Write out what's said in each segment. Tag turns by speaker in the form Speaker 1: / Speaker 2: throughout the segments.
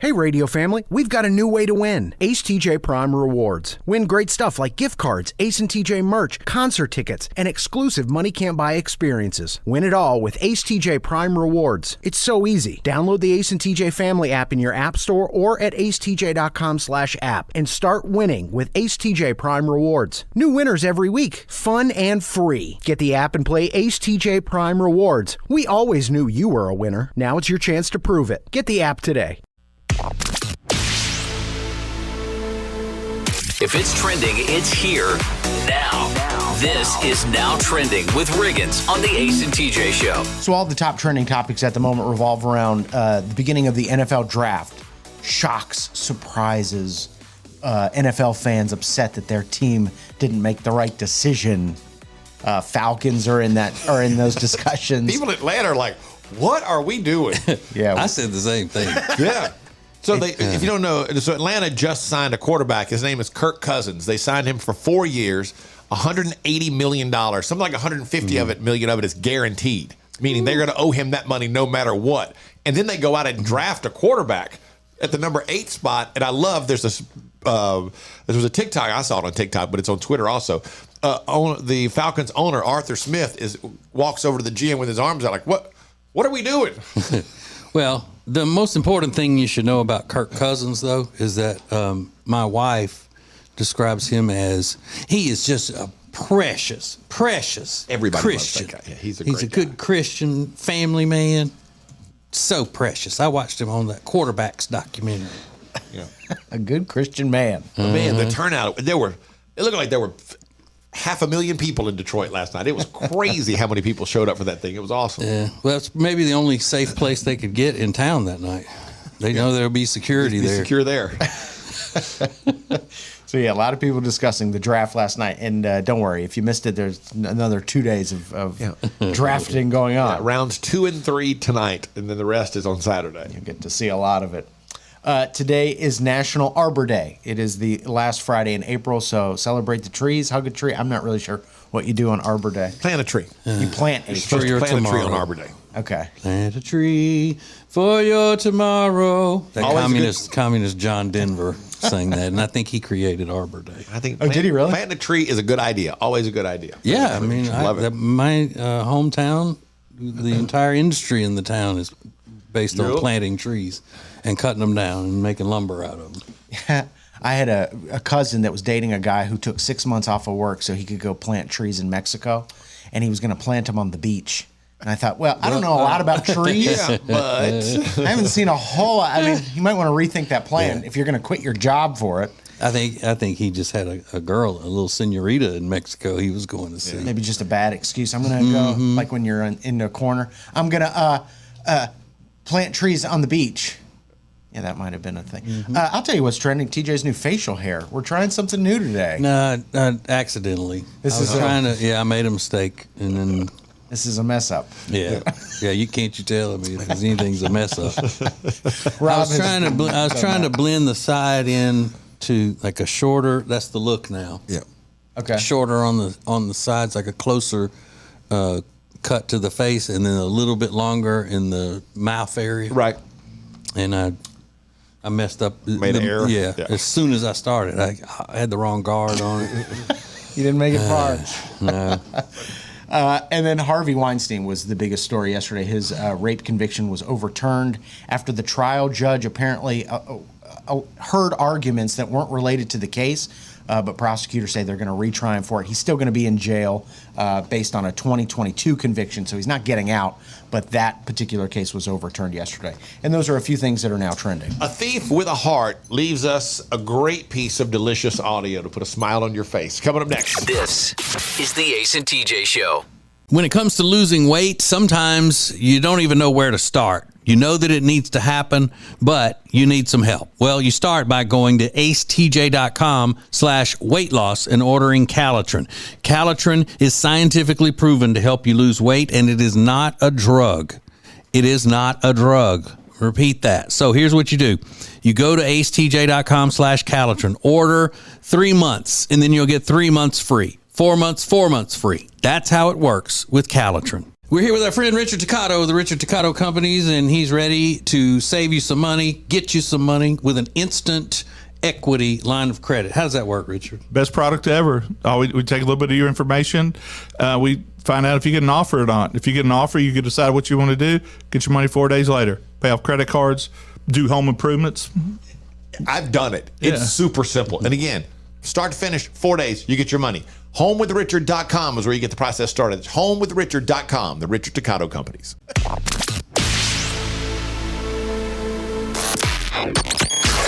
Speaker 1: Hey, radio family, we've got a new way to win. Ace TJ Prime Rewards. Win great stuff like gift cards, Ace and TJ merch, concert tickets, and exclusive money can't buy experiences. Win it all with Ace TJ Prime Rewards. It's so easy. Download the Ace and TJ Family app in your app store or at acetj.com/app and start winning with Ace TJ Prime Rewards. New winners every week. Fun and free. Get the app and play Ace TJ Prime Rewards. We always knew you were a winner. Now it's your chance to prove it. Get the app today.
Speaker 2: If it's trending, it's here now. This is Now Trending with Riggins on the Ace and TJ Show.
Speaker 3: So all the top trending topics at the moment revolve around the beginning of the NFL draft. Shocks, surprises, NFL fans upset that their team didn't make the right decision. Falcons are in those discussions.
Speaker 4: People in Atlanta are like, what are we doing?
Speaker 3: Yeah,
Speaker 5: I said the same thing.
Speaker 4: Yeah. So if you don't know, so Atlanta just signed a quarterback. His name is Kirk Cousins. They signed him for 4 years, $180 million. Something like 150 million of it is guaranteed, meaning they're going to owe him that money no matter what. And then they go out and draft a quarterback at the number 8 spot. And I love there was a TikTok. I saw it on TikTok, but it's on Twitter also. The Falcons owner, Arthur Smith, walks over to the GM with his arms out like, what are we doing?
Speaker 5: Well, the most important thing you should know about Kirk Cousins, though, is that my wife describes him as he is just a precious
Speaker 4: Everybody
Speaker 5: Christian.
Speaker 4: loves that guy. Yeah, he's a
Speaker 5: good
Speaker 4: guy.
Speaker 5: Christian family man. So precious. I watched him on that quarterbacks documentary.
Speaker 4: Yeah.
Speaker 3: a good Christian man.
Speaker 4: Man, the turnout, it looked like there were 500,000 people in Detroit last night. It was crazy how many people showed up for that thing. It was awesome.
Speaker 5: Yeah, well, it's maybe the only safe place they could get in town that night. They know there'll be security there.
Speaker 4: Secure there.
Speaker 3: So, yeah, a lot of people discussing the draft last night. And don't worry, if you missed it, there's another 2 days of drafting going on.
Speaker 4: Yeah, rounds 2 and 3 tonight, and then the rest is on Saturday.
Speaker 3: You get to see a lot of it. Today is National Arbor Day. It is the last Friday in April, so celebrate the trees, hug a tree. I'm not really sure what you do on Arbor Day.
Speaker 4: Plant a tree.
Speaker 3: You plant a
Speaker 4: You're supposed
Speaker 3: tree.
Speaker 4: to plant
Speaker 5: tomorrow.
Speaker 4: a tree on Arbor Day.
Speaker 3: Okay.
Speaker 5: Plant a tree for your tomorrow. That communist John Denver sang that, and I think he created Arbor Day.
Speaker 4: I think.
Speaker 3: Did he really?
Speaker 4: Planting a tree is a good idea. Always a good idea.
Speaker 5: Yeah, I mean,
Speaker 4: love it.
Speaker 5: my hometown, the entire industry in the town is based on planting trees and cutting them down and making lumber out of them.
Speaker 3: I had a cousin that was dating a guy who took 6 months off of work so he could go plant trees in Mexico, and he was going to plant them on the beach. And I thought, well, I don't know a lot about trees, but I haven't seen a whole lot. I mean, you might want to rethink that plan if you're going to quit your job for it.
Speaker 5: I think he just had a girl, a little senorita in Mexico he was going to see.
Speaker 3: Maybe just a bad excuse. I'm going to go, like when you're in a corner, I'm going to plant trees on the beach. Yeah, that might have been a thing. I'll tell you what's trending. TJ's new facial hair. We're trying something new today.
Speaker 5: No, accidentally. I made a mistake, and then...
Speaker 3: This is a mess up.
Speaker 5: Yeah, you can't tell me if anything's a mess up.
Speaker 3: Rob
Speaker 5: I was trying to blend the side in to like a shorter. That's the look now.
Speaker 4: Yeah.
Speaker 3: Okay.
Speaker 5: Shorter on the sides, like a closer cut to the face, and then a little bit longer in the mouth area.
Speaker 4: Right.
Speaker 5: And I messed up.
Speaker 4: Made an error.
Speaker 5: Yeah. As soon as I started, I had the wrong guard on it.
Speaker 3: You didn't make it far.
Speaker 5: No.
Speaker 3: And then Harvey Weinstein was the biggest story yesterday. His rape conviction was overturned after the trial judge apparently heard arguments that weren't related to the case, but prosecutors say they're going to retry him for it. He's still going to be in jail based on a 2022 conviction, so he's not getting out, but that particular case was overturned yesterday. And those are a few things that are now trending.
Speaker 4: A thief with a heart leaves us a great piece of delicious audio to put a smile on your face. Coming up next.
Speaker 2: This is the Ace and TJ Show.
Speaker 5: When it comes to losing weight, sometimes you don't even know where to start. You know that it needs to happen, but you need some help. Well, you start by going to acetj.com/weight loss and ordering Calitrin. Calitrin is scientifically proven to help you lose weight, and it is not a drug. It is not a drug. Repeat that. So here's what you do. You go to acetj.com/Calitrin, order 3 months, and then you'll get 3 months free. 4 months free. That's how it works with Calitrin. We're here with our friend Richard Toccato of the Richard Toccato Companies, and he's ready to save you some money, get you some money with an instant equity line of credit. How does that work, Richard?
Speaker 6: Best product ever. We take a little bit of your information. We find out if you get an offer or not. If you get an offer, you can decide what you want to do. Get your money 4 days later. Pay off credit cards. Do home improvements.
Speaker 4: I've done it. It's super simple. And again, start to finish, 4 days, you get your money. HomeWithRichard.com is where you get the process started. It's HomeWithRichard.com, the Richard Toccato Companies.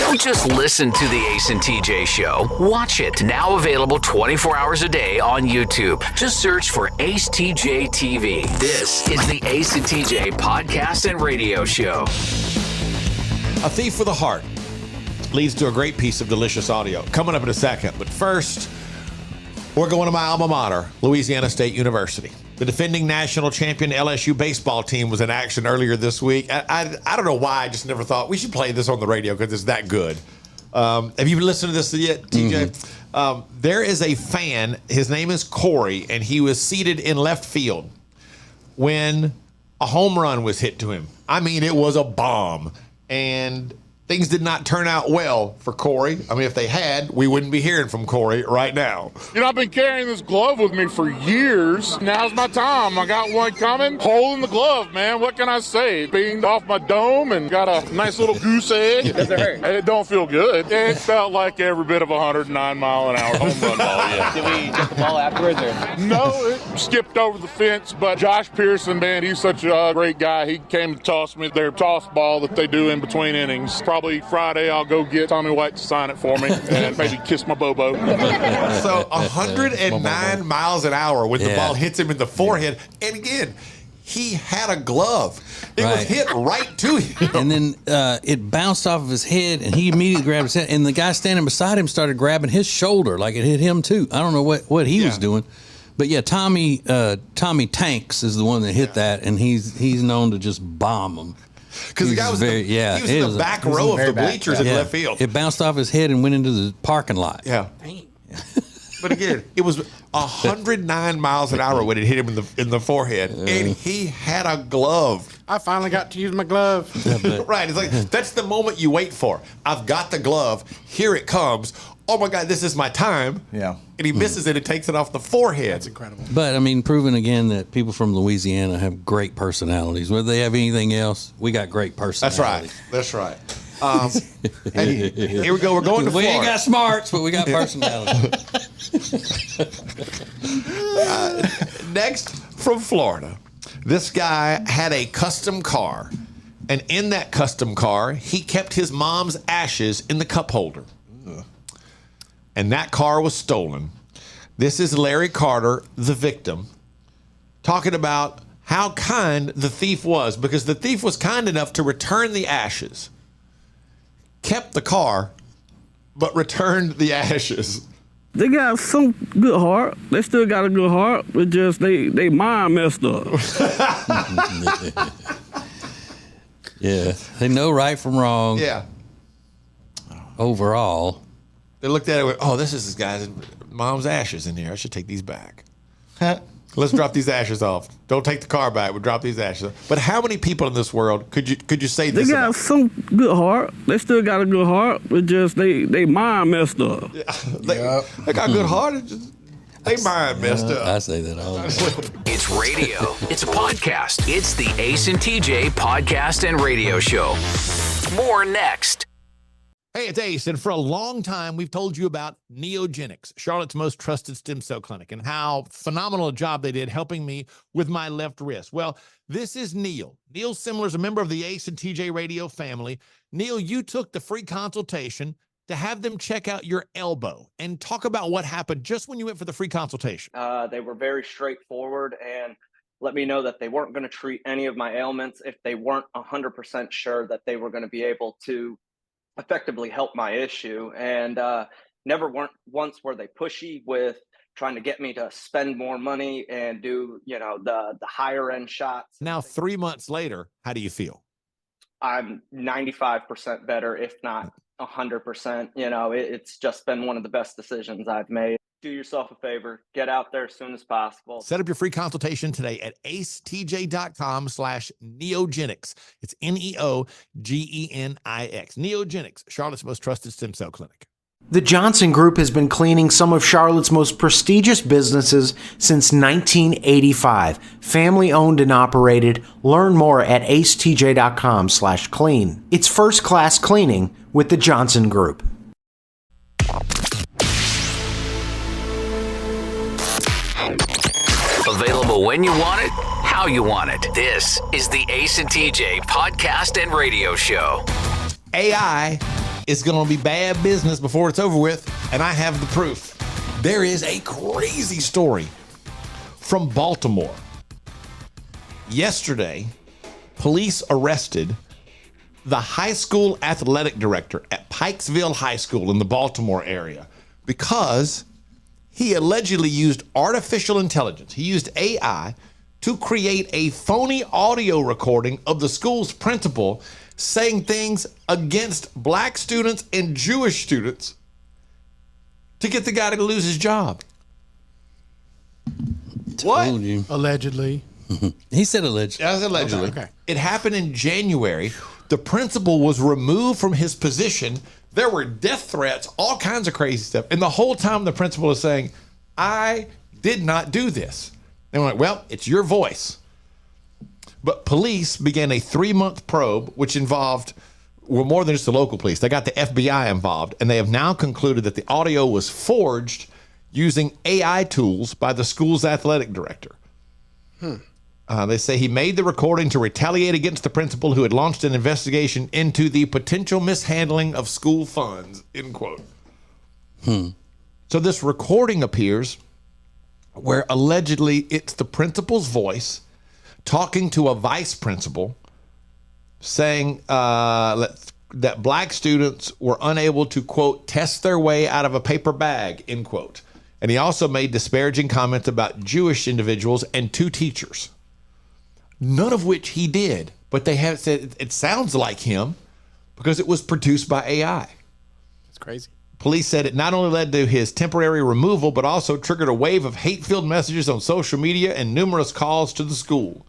Speaker 2: Don't just listen to the Ace and TJ Show. Watch it. Now available 24 hours a day on YouTube. Just search for Ace TJ TV. This is the Ace and TJ podcast and radio show.
Speaker 4: A Thief with a Heart leads to a great piece of delicious audio. Coming up in a second. But first, we're going to my alma mater, Louisiana State University. The defending national champion LSU baseball team was in action earlier this week. I don't know why. I just never thought we should play this on the radio because it's that good. Have you listened to this yet, TJ? There is a fan. His name is Corey, and he was seated in left field when a home run was hit to him. I mean, it was a bomb. And things did not turn out well for Corey. I mean, if they had, we wouldn't be hearing from Corey right now.
Speaker 7: You know, I've been carrying this glove with me for years. Now's my time. I got one coming. Hole in the glove, man. What can I say? Beamed off my dome and got a nice little goose egg. Does it hurt? It don't feel good. It felt like every bit of a 109-mile-an-hour home run ball, yeah.
Speaker 8: Did we get the ball afterwards? Or?
Speaker 7: No, it skipped over the fence, but Josh Pearson, man, he's such a great guy. He came to toss me their toss ball that they do in between innings. Probably Friday I'll go get Tommy White to sign it for me and maybe kiss my bobo.
Speaker 4: So 109 miles an hour when the ball hits him in the forehead. And again, he had a glove. It was hit right to him.
Speaker 5: And then it bounced off of his head, and he immediately grabbed his head. And the guy standing beside him started grabbing his shoulder like it hit him too. I don't know what he was doing. But yeah, Tommy Tanks is the one that hit that, and he's known to just bomb them.
Speaker 4: Because the guy was, he was in the back row of the bleachers in left field.
Speaker 5: It bounced off his head and went into the parking lot.
Speaker 4: Yeah. But again, it was 109 miles an hour when it hit him in the forehead, and he had a glove.
Speaker 9: I finally got to use my glove.
Speaker 4: Right. It's like, that's the moment you wait for. I've got the glove. Here it comes. Oh, my God, this is my time.
Speaker 3: Yeah.
Speaker 4: And he misses it and takes it off the forehead.
Speaker 9: That's incredible.
Speaker 5: But, I mean, proving again that people from Louisiana have great personalities. Whether they have anything else, we got great personalities.
Speaker 4: That's right. Hey, here we go. We're going to Florida.
Speaker 5: We ain't got smarts, but we got personality.
Speaker 4: Next, from Florida, this guy had a custom car. And in that custom car, he kept his mom's ashes in the cup holder. And that car was stolen. This is Larry Carter, the victim, talking about how kind the thief was, because the thief was kind enough to return the ashes, kept the car, but returned the ashes.
Speaker 10: They got some good heart. They still got a good heart, but just they mind messed up.
Speaker 5: Yeah, they know right from wrong.
Speaker 4: Yeah.
Speaker 5: Overall.
Speaker 4: They looked at it and went, oh, this is this guy's mom's ashes in here. I should take these back. Let's drop these ashes off. Don't take the car back. We'll drop these ashes off. But how many people in this world could you say this
Speaker 10: They got
Speaker 4: about?
Speaker 10: some good heart. They still got a good heart, but just they mind messed up.
Speaker 4: Yeah. They got good heart. They mind messed up.
Speaker 5: I say that all the time.
Speaker 2: It's radio. It's a podcast. It's the Ace and TJ podcast and radio show. More next.
Speaker 4: Hey, it's Ace, and for a long time, we've told you about Neogenics, Charlotte's most trusted stem cell clinic, and how phenomenal a job they did helping me with my left wrist. Well, this is Neil. Neil Simler is a member of the Ace and TJ radio family. Neil, you took the free consultation to have them check out your elbow and talk about what happened just when you went for the free consultation.
Speaker 8: They were very straightforward and let me know that they weren't going to treat any of my ailments if they weren't 100% sure that they were going to be able to effectively help my issue. And once were they pushy with trying to get me to spend more money and do, the higher end shots.
Speaker 4: Now, 3 months later, how do you feel?
Speaker 8: I'm 95% better, if not 100%. It's just been one of the best decisions I've made. do yourself a favor, get out there as soon as possible.
Speaker 4: Set up your free consultation today at acetj.com/neogenics. It's NEOGENIX. Neogenics, Charlotte's most trusted stem cell clinic.
Speaker 1: The Johnson Group has been cleaning some of Charlotte's most prestigious businesses since 1985. Family owned and operated. Learn more at acetj.com/clean. It's first class cleaning with the Johnson Group.
Speaker 2: Available when you want it, how you want it. This is the Ace and TJ podcast and radio show.
Speaker 4: AI is going to be bad business before it's over with, and I have the proof. There is a crazy story from Baltimore. Yesterday, police arrested the high school athletic director at Pikesville High School in the Baltimore area because he allegedly used artificial intelligence. He used AI to create a phony audio recording of the school's principal saying things against black students and Jewish students to get the guy to lose his job. What?
Speaker 5: Told you.
Speaker 9: Allegedly.
Speaker 5: He said allegedly.
Speaker 4: That was allegedly.
Speaker 9: Okay.
Speaker 4: It happened in January. The principal was removed from his position. There were death threats, all kinds of crazy stuff. And the whole time the principal is saying, I did not do this. They were like, well, it's your voice. But police began a 3-month probe, which involved, well, more than just the local police. They got the FBI involved, and they have now concluded that the audio was forged using AI tools by the school's athletic director. They say he made the recording to retaliate against the principal who had launched an investigation into the potential mishandling of school funds, end quote. So this recording appears where allegedly it's the principal's voice talking to a vice principal saying that black students were unable to, quote, test their way out of a paper bag, end quote. And he also made disparaging comments about Jewish individuals and 2 teachers. None of which he did, but they have said it sounds like him because it was produced by AI.
Speaker 9: It's crazy.
Speaker 4: Police said it not only led to his temporary removal, but also triggered a wave of hate-filled messages on social media and numerous calls to the school.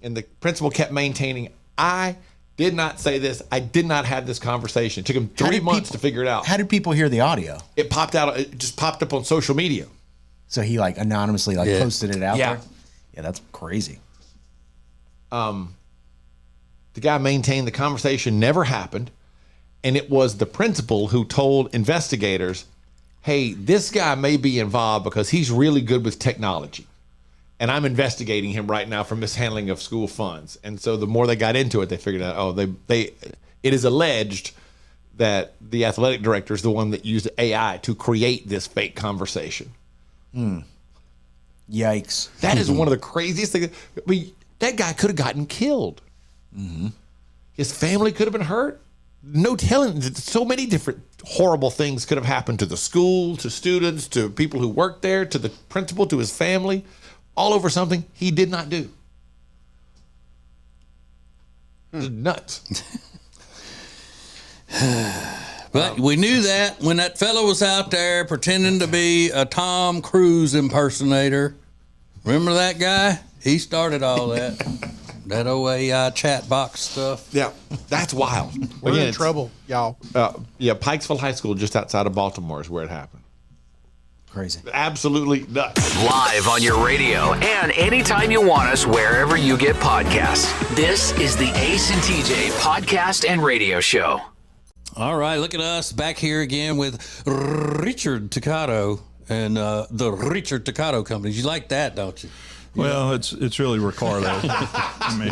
Speaker 4: And the principal kept maintaining, I did not say this. I did not have this conversation. It took him 3 months to figure it out.
Speaker 3: How did people hear the audio?
Speaker 4: It popped out. It just popped up on social media.
Speaker 3: So he like anonymously posted it out
Speaker 4: Yeah.
Speaker 3: there? Yeah, that's crazy.
Speaker 4: The guy maintained the conversation never happened, and it was the principal who told investigators, hey, this guy may be involved because he's really good with technology, and I'm investigating him right now for mishandling of school funds. And so the more they got into it, they figured out, it is alleged that the athletic director is the one that used AI to create this fake conversation.
Speaker 3: Yikes.
Speaker 4: That is one of the craziest things. I mean, that guy could have gotten killed. His family could have been hurt. No telling. So many different horrible things could have happened to the school, to students, to people who worked there, to the principal, to his family, all over something he did not do. It's nuts.
Speaker 5: But we knew that when that fellow was out there pretending to be a Tom Cruise impersonator. Remember that guy? He started all that. That old AI chat box stuff.
Speaker 4: Yeah, that's wild.
Speaker 9: We're in trouble, y'all.
Speaker 4: Pikesville High School, just outside of Baltimore, is where it happened.
Speaker 3: Crazy.
Speaker 4: Absolutely nuts.
Speaker 2: Live on your radio and anytime you want us, wherever you get podcasts. This is the Ace and TJ podcast and radio show.
Speaker 5: All right, look at us back here again with Richard Toccato and the Richard Toccato Company. You like that, don't you?
Speaker 6: Well, it's really Ricardo. I mean,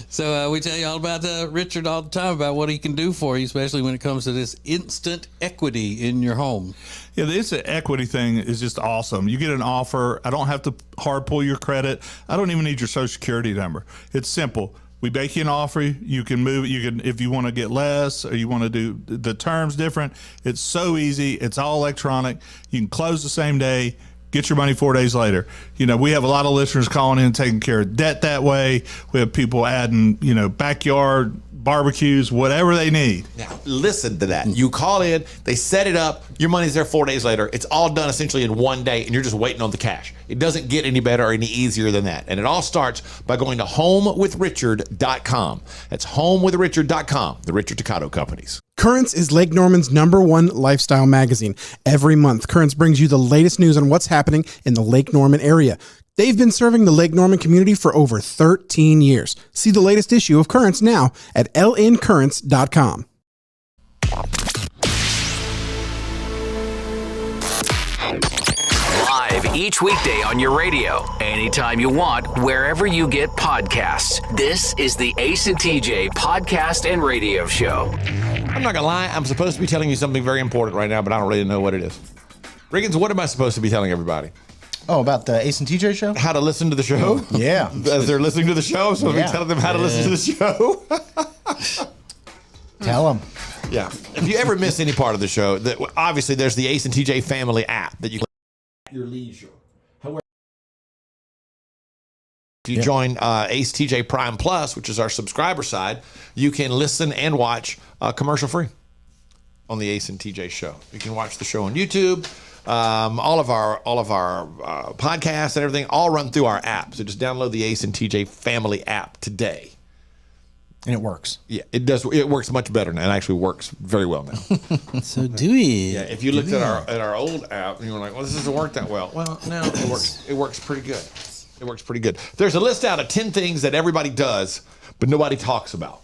Speaker 5: So we tell you all about Richard all the time about what he can do for you, especially when it comes to this instant equity in your home.
Speaker 6: yeah, the instant equity thing is just awesome. You get an offer. I don't have to hard pull your credit. I don't even need your social security number. It's simple. We make you an offer. You can move it. You can, if you want to get less or you want to do the terms different. It's so easy. It's all electronic. You can close the same day. Get your money 4 days later. You know, we have a lot of listeners calling in, taking care of debt that way. We have people adding, backyard barbecues, whatever they need.
Speaker 4: Now, listen to that. You call in, they set it up, your money's there 4 days later. It's all done essentially in one day, and you're just waiting on the cash. It doesn't get any better or any easier than that. And it all starts by going to homewithrichard.com. That's homewithrichard.com, the Richard Toccato Companies.
Speaker 11: Currents is Lake Norman's #1 lifestyle magazine. Every month, Currents brings you the latest news on what's happening in the Lake Norman area. They've been serving the Lake Norman community for over 13 years. See the latest issue of Currents now at lncurrents.com.
Speaker 2: Live each weekday on your radio, anytime you want, wherever you get podcasts. This is the Ace and TJ Podcast and Radio Show.
Speaker 4: I'm not going to lie, I'm supposed to be telling you something very important right now, but I don't really know what it is. Riggins, what am I supposed to be telling everybody?
Speaker 3: Oh, about the Ace and TJ show?
Speaker 4: How to listen to the show?
Speaker 3: Yeah.
Speaker 4: As they're listening to the show, so we tell them how to listen to the show.
Speaker 3: Tell them.
Speaker 4: Yeah. If you ever miss any part of the show, obviously there's the Ace and TJ family app that you can at your leisure. However, if you join Ace TJ Prime Plus, which is our subscriber side, you can listen and watch commercial free on the Ace and TJ show. You can watch the show on YouTube. All of our podcasts and everything all run through our app. So just download the Ace and TJ family app today.
Speaker 3: And it works.
Speaker 4: Yeah, it does. It works much better now. It actually works very well now.
Speaker 5: So do it.
Speaker 4: Yeah, if you looked at our old app and you were like, well, this doesn't work that well. Well, no, it works. It works pretty good. It works pretty good. There's a list out of 10 things that everybody does, but nobody talks about.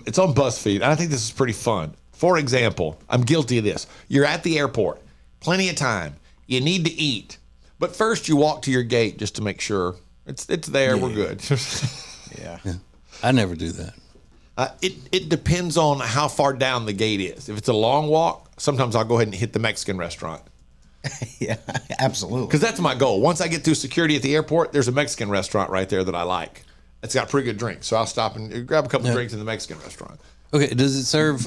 Speaker 4: It's on BuzzFeed, and I think this is pretty fun. For example, I'm guilty of this. You're at the airport, plenty of time. You need to eat, but first you walk to your gate just to make sure it's there. Yeah. We're good.
Speaker 3: Yeah.
Speaker 5: I never do that.
Speaker 4: It depends on how far down the gate is. If it's a long walk, sometimes I'll go ahead and hit the Mexican restaurant.
Speaker 3: Yeah, absolutely.
Speaker 4: Because that's my goal. Once I get through security at the airport, there's a Mexican restaurant right there that I like. It's got pretty good drinks, so I'll stop and grab a couple of drinks in the Mexican restaurant.
Speaker 5: Okay, does it serve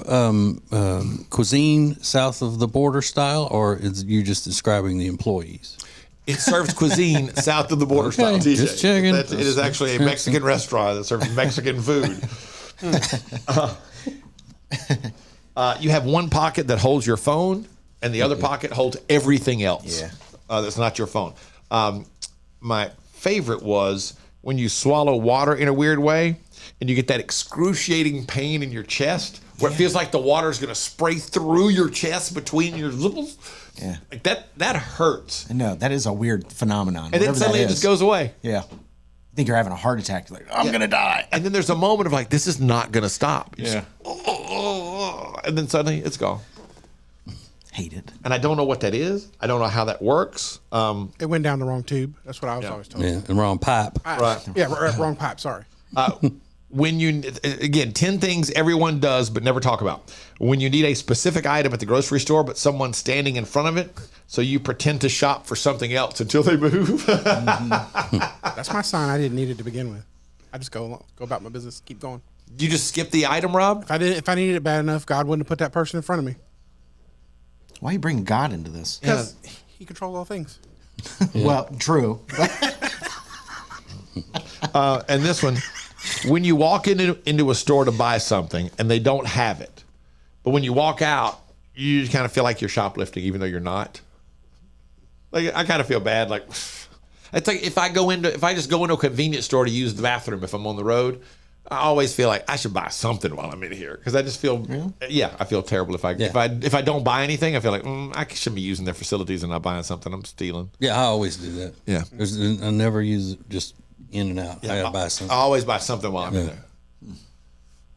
Speaker 5: cuisine south of the border style, or is you just describing the employees?
Speaker 4: It serves cuisine south of the border style, TJ.
Speaker 5: Just checking.
Speaker 4: It is actually a Mexican restaurant that serves Mexican food. You have one pocket that holds your phone, and the other pocket holds everything else.
Speaker 3: Yeah.
Speaker 4: That's not your phone. My favorite was when you swallow water in a weird way, and you get that excruciating pain in your chest, where it feels like the water is going to spray through your chest between your nipples.
Speaker 3: Yeah,
Speaker 4: like that hurts.
Speaker 3: No, that is a weird phenomenon.
Speaker 4: And then suddenly it just goes away.
Speaker 3: Yeah, I think you're having a heart attack. You're like, I'm gonna die.
Speaker 4: And then there's a moment of like, this is not gonna stop.
Speaker 3: Yeah.
Speaker 4: And then suddenly it's gone.
Speaker 3: Hate it.
Speaker 4: And I don't know what that is. I don't know how that works.
Speaker 9: It went down the wrong tube. That's what I was always told.
Speaker 5: Yeah, the wrong pipe.
Speaker 4: Right.
Speaker 9: Yeah, wrong pipe. Sorry.
Speaker 4: When you, again, 10 things everyone does but never talk about. When you need a specific item at the grocery store, but someone's standing in front of it, so you pretend to shop for something else until they move.
Speaker 9: That's my sign. I didn't need it to begin with. I just go about my business, keep going.
Speaker 4: You just skip the item, Rob?
Speaker 9: If I needed it bad enough, God wouldn't have put that person in front of me.
Speaker 3: Why are you bringing God into this?
Speaker 9: Because He controls all things.
Speaker 3: Well, true.
Speaker 4: And this one, when you walk into a store to buy something and they don't have it, but when you walk out, you just kind of feel like you're shoplifting, even though you're not. Like, I kind of feel bad. Like, it's like if I just go into a convenience store to use the bathroom if I'm on the road, I always feel like I should buy something while I'm in here, because I just feel, I feel terrible if I don't buy anything. I feel like I shouldn't be using their facilities and not buying something. I'm stealing.
Speaker 5: Yeah, I always do that.
Speaker 4: Yeah,
Speaker 5: I never use it just in and out.
Speaker 4: Yeah,
Speaker 5: I gotta buy something.
Speaker 4: I always buy something while I'm in there,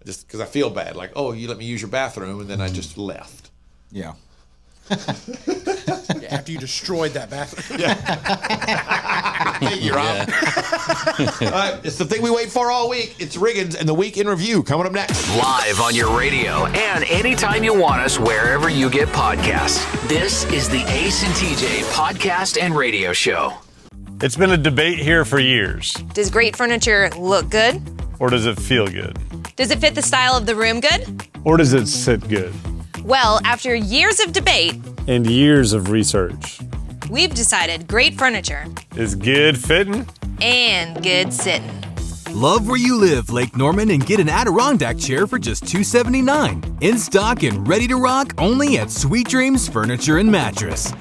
Speaker 4: just because I feel bad. Like, oh, you let me use your bathroom, and then I just left.
Speaker 3: Yeah.
Speaker 9: After you destroyed that bathroom.
Speaker 4: Thank you, Rob. All right, it's the thing we wait for all week. It's Riggins and the Week in Review coming up next.
Speaker 2: Live on your radio and anytime you want us, wherever you get podcasts. This is the Ace and TJ Podcast and Radio Show.
Speaker 12: It's been a debate here for years.
Speaker 13: Does great furniture look good?
Speaker 12: Or does it feel good?
Speaker 13: Does it fit the style of the room good?
Speaker 12: Or does it sit good?
Speaker 13: Well, after years of debate
Speaker 12: and years of research,
Speaker 13: we've decided great furniture
Speaker 12: is good fitting
Speaker 13: and good sitting.
Speaker 14: Love where you live, Lake Norman, and get an Adirondack chair for just $279. In stock and ready to rock only at Sweet Dreams Furniture and Mattress.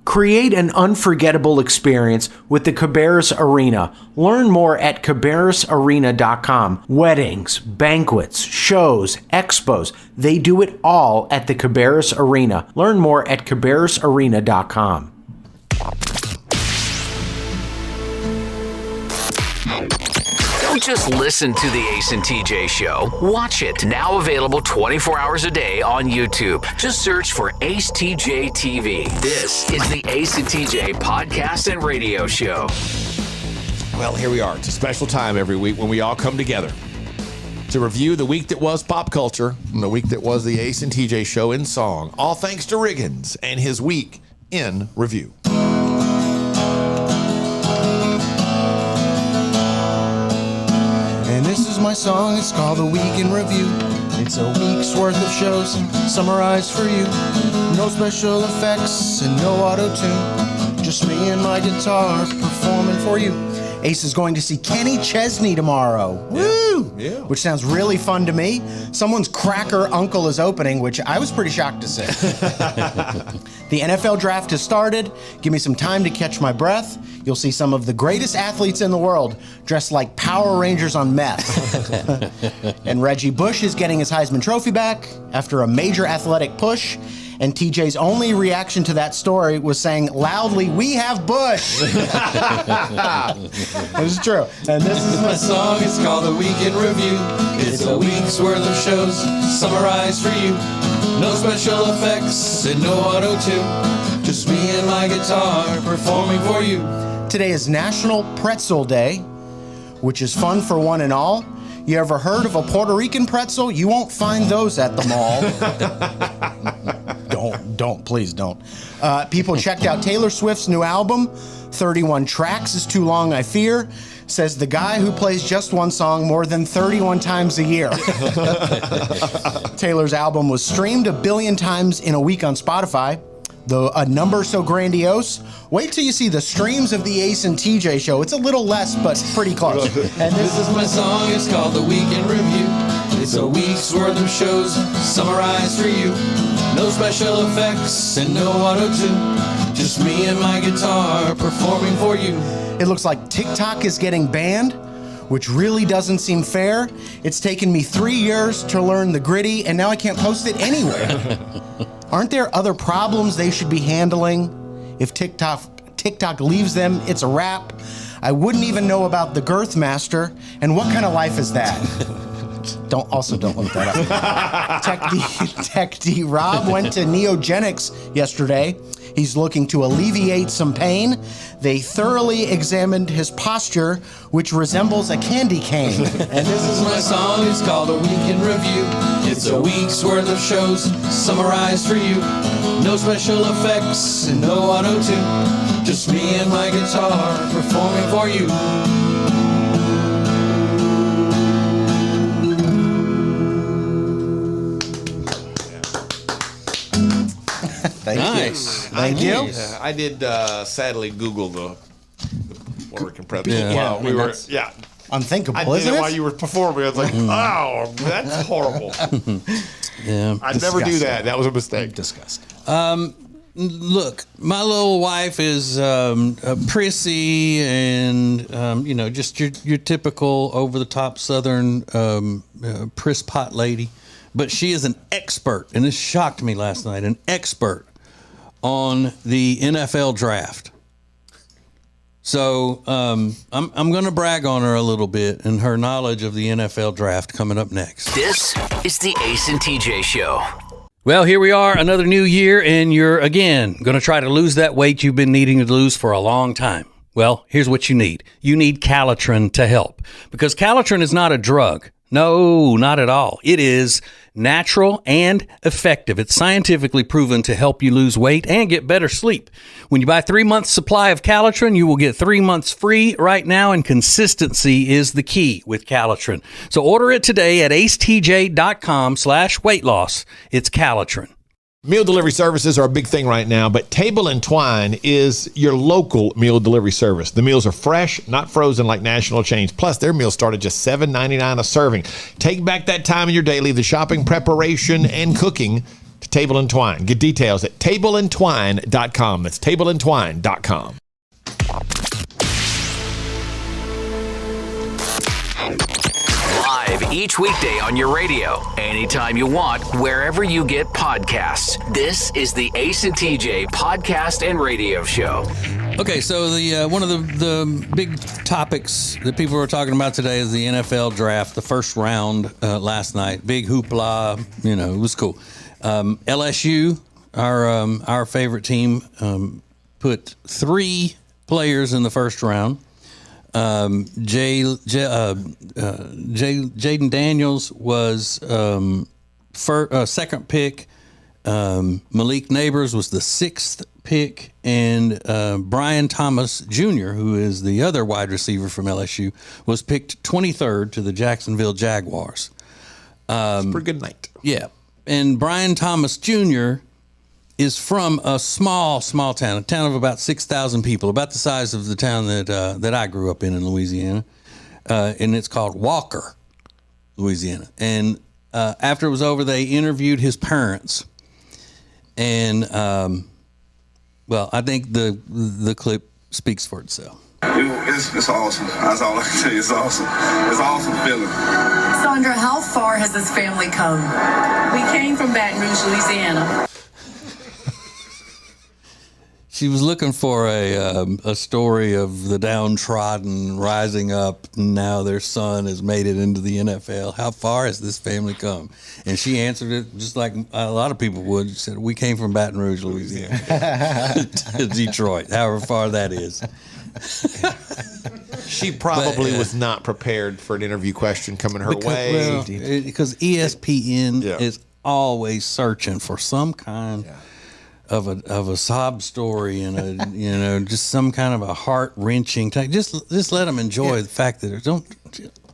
Speaker 1: Create an unforgettable experience with the Cabarrus Arena. Learn more at cabarrusarena.com. Weddings, banquets, shows, expos, they do it all at the Cabarrus Arena. Learn more at cabarrusarena.com.
Speaker 2: Don't just listen to the Ace and TJ Show. Watch it. Now available 24 hours a day on YouTube. Just search for Ace TJ TV. This is the Ace and TJ podcast and radio show.
Speaker 4: Well, here we are. It's a special time every week when we all come together to review the week that was pop culture and the week that was the Ace and TJ Show in song. All thanks to Riggins and his week in review.
Speaker 3: And this is my song, it's called The Week in Review. It's a week's worth of shows summarized for you. No special effects and no auto-tune. Just me and my guitar performing for you. Ace is going to see Kenny Chesney tomorrow. Woo!
Speaker 4: Yeah.
Speaker 3: Which sounds really fun to me. Someone's cracker uncle is opening, which I was pretty shocked to see. The NFL draft has started. Give me some time to catch my breath. You'll see some of the greatest athletes in the world dressed like Power Rangers on meth. And Reggie Bush is getting his Heisman Trophy back after a major athletic push. And TJ's only reaction to that story was saying loudly, "We have Bush." This is true. And this is my song. It's called The Week in Review. It's a week's worth of shows summarized for you. No special effects and no auto-tune. Just me and my guitar performing for you. Today is National Pretzel Day, which is fun for one and all. You ever heard of a Puerto Rican pretzel? You won't find those at the mall. Please don't. People checked out Taylor Swift's new album. 31 tracks is too long, I fear, says the guy who plays just one song more than 31 times a year. Taylor's album was streamed 1 billion times in a week on Spotify. Though a number so grandiose, wait till you see the streams of the Ace and TJ Show. It's a little less, but pretty close. And this is my song, it's called The Week in Review. It's a week's worth of shows summarized for you. No special effects and no auto-tune. Just me and my guitar performing for you. It looks like TikTok is getting banned, which really doesn't seem fair. It's taken me 3 years to learn the gritty, and now I can't post it anywhere. Aren't there other problems they should be handling? If TikTok leaves them, it's a wrap. I wouldn't even know about the Girth Master, and what kind of life is that? Don't look that up. Tech D Rob went to Neogenics yesterday. He's looking to alleviate some pain. They thoroughly examined his posture, which resembles a candy cane. And this is my song, it's called A Week in Review. It's a week's worth of shows summarized for you. No special effects and no auto-tune. Just me and my guitar performing for you. Thank you.
Speaker 4: I did sadly Google the Puerto Rican pretzel
Speaker 3: Yeah,
Speaker 4: while we were. Yeah.
Speaker 3: Unthinkable,
Speaker 4: I did
Speaker 3: isn't
Speaker 4: it
Speaker 3: it?
Speaker 4: while you were performing. I was like, oh, that's horrible.
Speaker 5: Yeah.
Speaker 4: I'd never do that. That was a mistake.
Speaker 3: Disgusting.
Speaker 5: Look, my little wife is prissy and just your typical over the top Southern priss pot lady, but she is an expert, and this shocked me last night. An expert on the NFL draft. So I'm going to brag on her a little bit and her knowledge of the NFL draft coming up next.
Speaker 2: This is the Ace and TJ Show.
Speaker 5: Well, here we are, another new year, and you're, again, going to try to lose that weight you've been needing to lose for a long time. Well, here's what you need. You need Calitrin to help, because Calitrin is not a drug. No, not at all. It is natural and effective. It's scientifically proven to help you lose weight and get better sleep. When you buy 3 months supply of Calitrin, you will get 3 months free right now, and consistency is the key with Calitrin. So order it today at acetj.com/weight loss. It's Calitrin.
Speaker 4: Meal delivery services are a big thing right now, but Table and Twine is your local meal delivery service. The meals are fresh, not frozen like national chains. Plus, their meals start at just $7.99 a serving. Take back that time in your day, leave the shopping, preparation, and cooking to Table and Twine. Get details at tableandtwine.com. That's tableandtwine.com.
Speaker 2: Live each weekday on your radio, anytime you want, wherever you get podcasts. This is the Ace and TJ podcast and radio show.
Speaker 5: Okay, so the one of the big topics that people were talking about today is the NFL draft, the first round last night. Big hoopla, it was cool. LSU, our favorite team, put 3 players in the first round. Jaden Daniels was second pick. Malik Neighbors was the 6th pick, and Brian Thomas Jr., who is the other wide receiver from LSU, was picked 23rd to the Jacksonville Jaguars.
Speaker 4: It's a pretty good night.
Speaker 5: Yeah, and Brian Thomas Jr. is from a small town, a town of about 6,000 people, about the size of the town that I grew up in Louisiana, and it's called Walker, Louisiana. And after it was over, they interviewed his parents, and I think the clip speaks for itself.
Speaker 15: It's awesome. That's all I can tell you. It's awesome. It's an awesome feeling.
Speaker 16: Sandra, how far has this family come?
Speaker 17: We came from Baton Rouge, Louisiana.
Speaker 5: She was looking for a story of the downtrodden rising up, and now their son has made it into the NFL. How far has this family come? And she answered it just like a lot of people would. She said, we came from Baton Rouge, Louisiana, to Detroit, however far that is.
Speaker 4: She probably was not prepared for an interview question coming her way.
Speaker 5: Because ESPN is always searching for some kind of a sob story and just some kind of a heart wrenching type. Just let them enjoy the fact that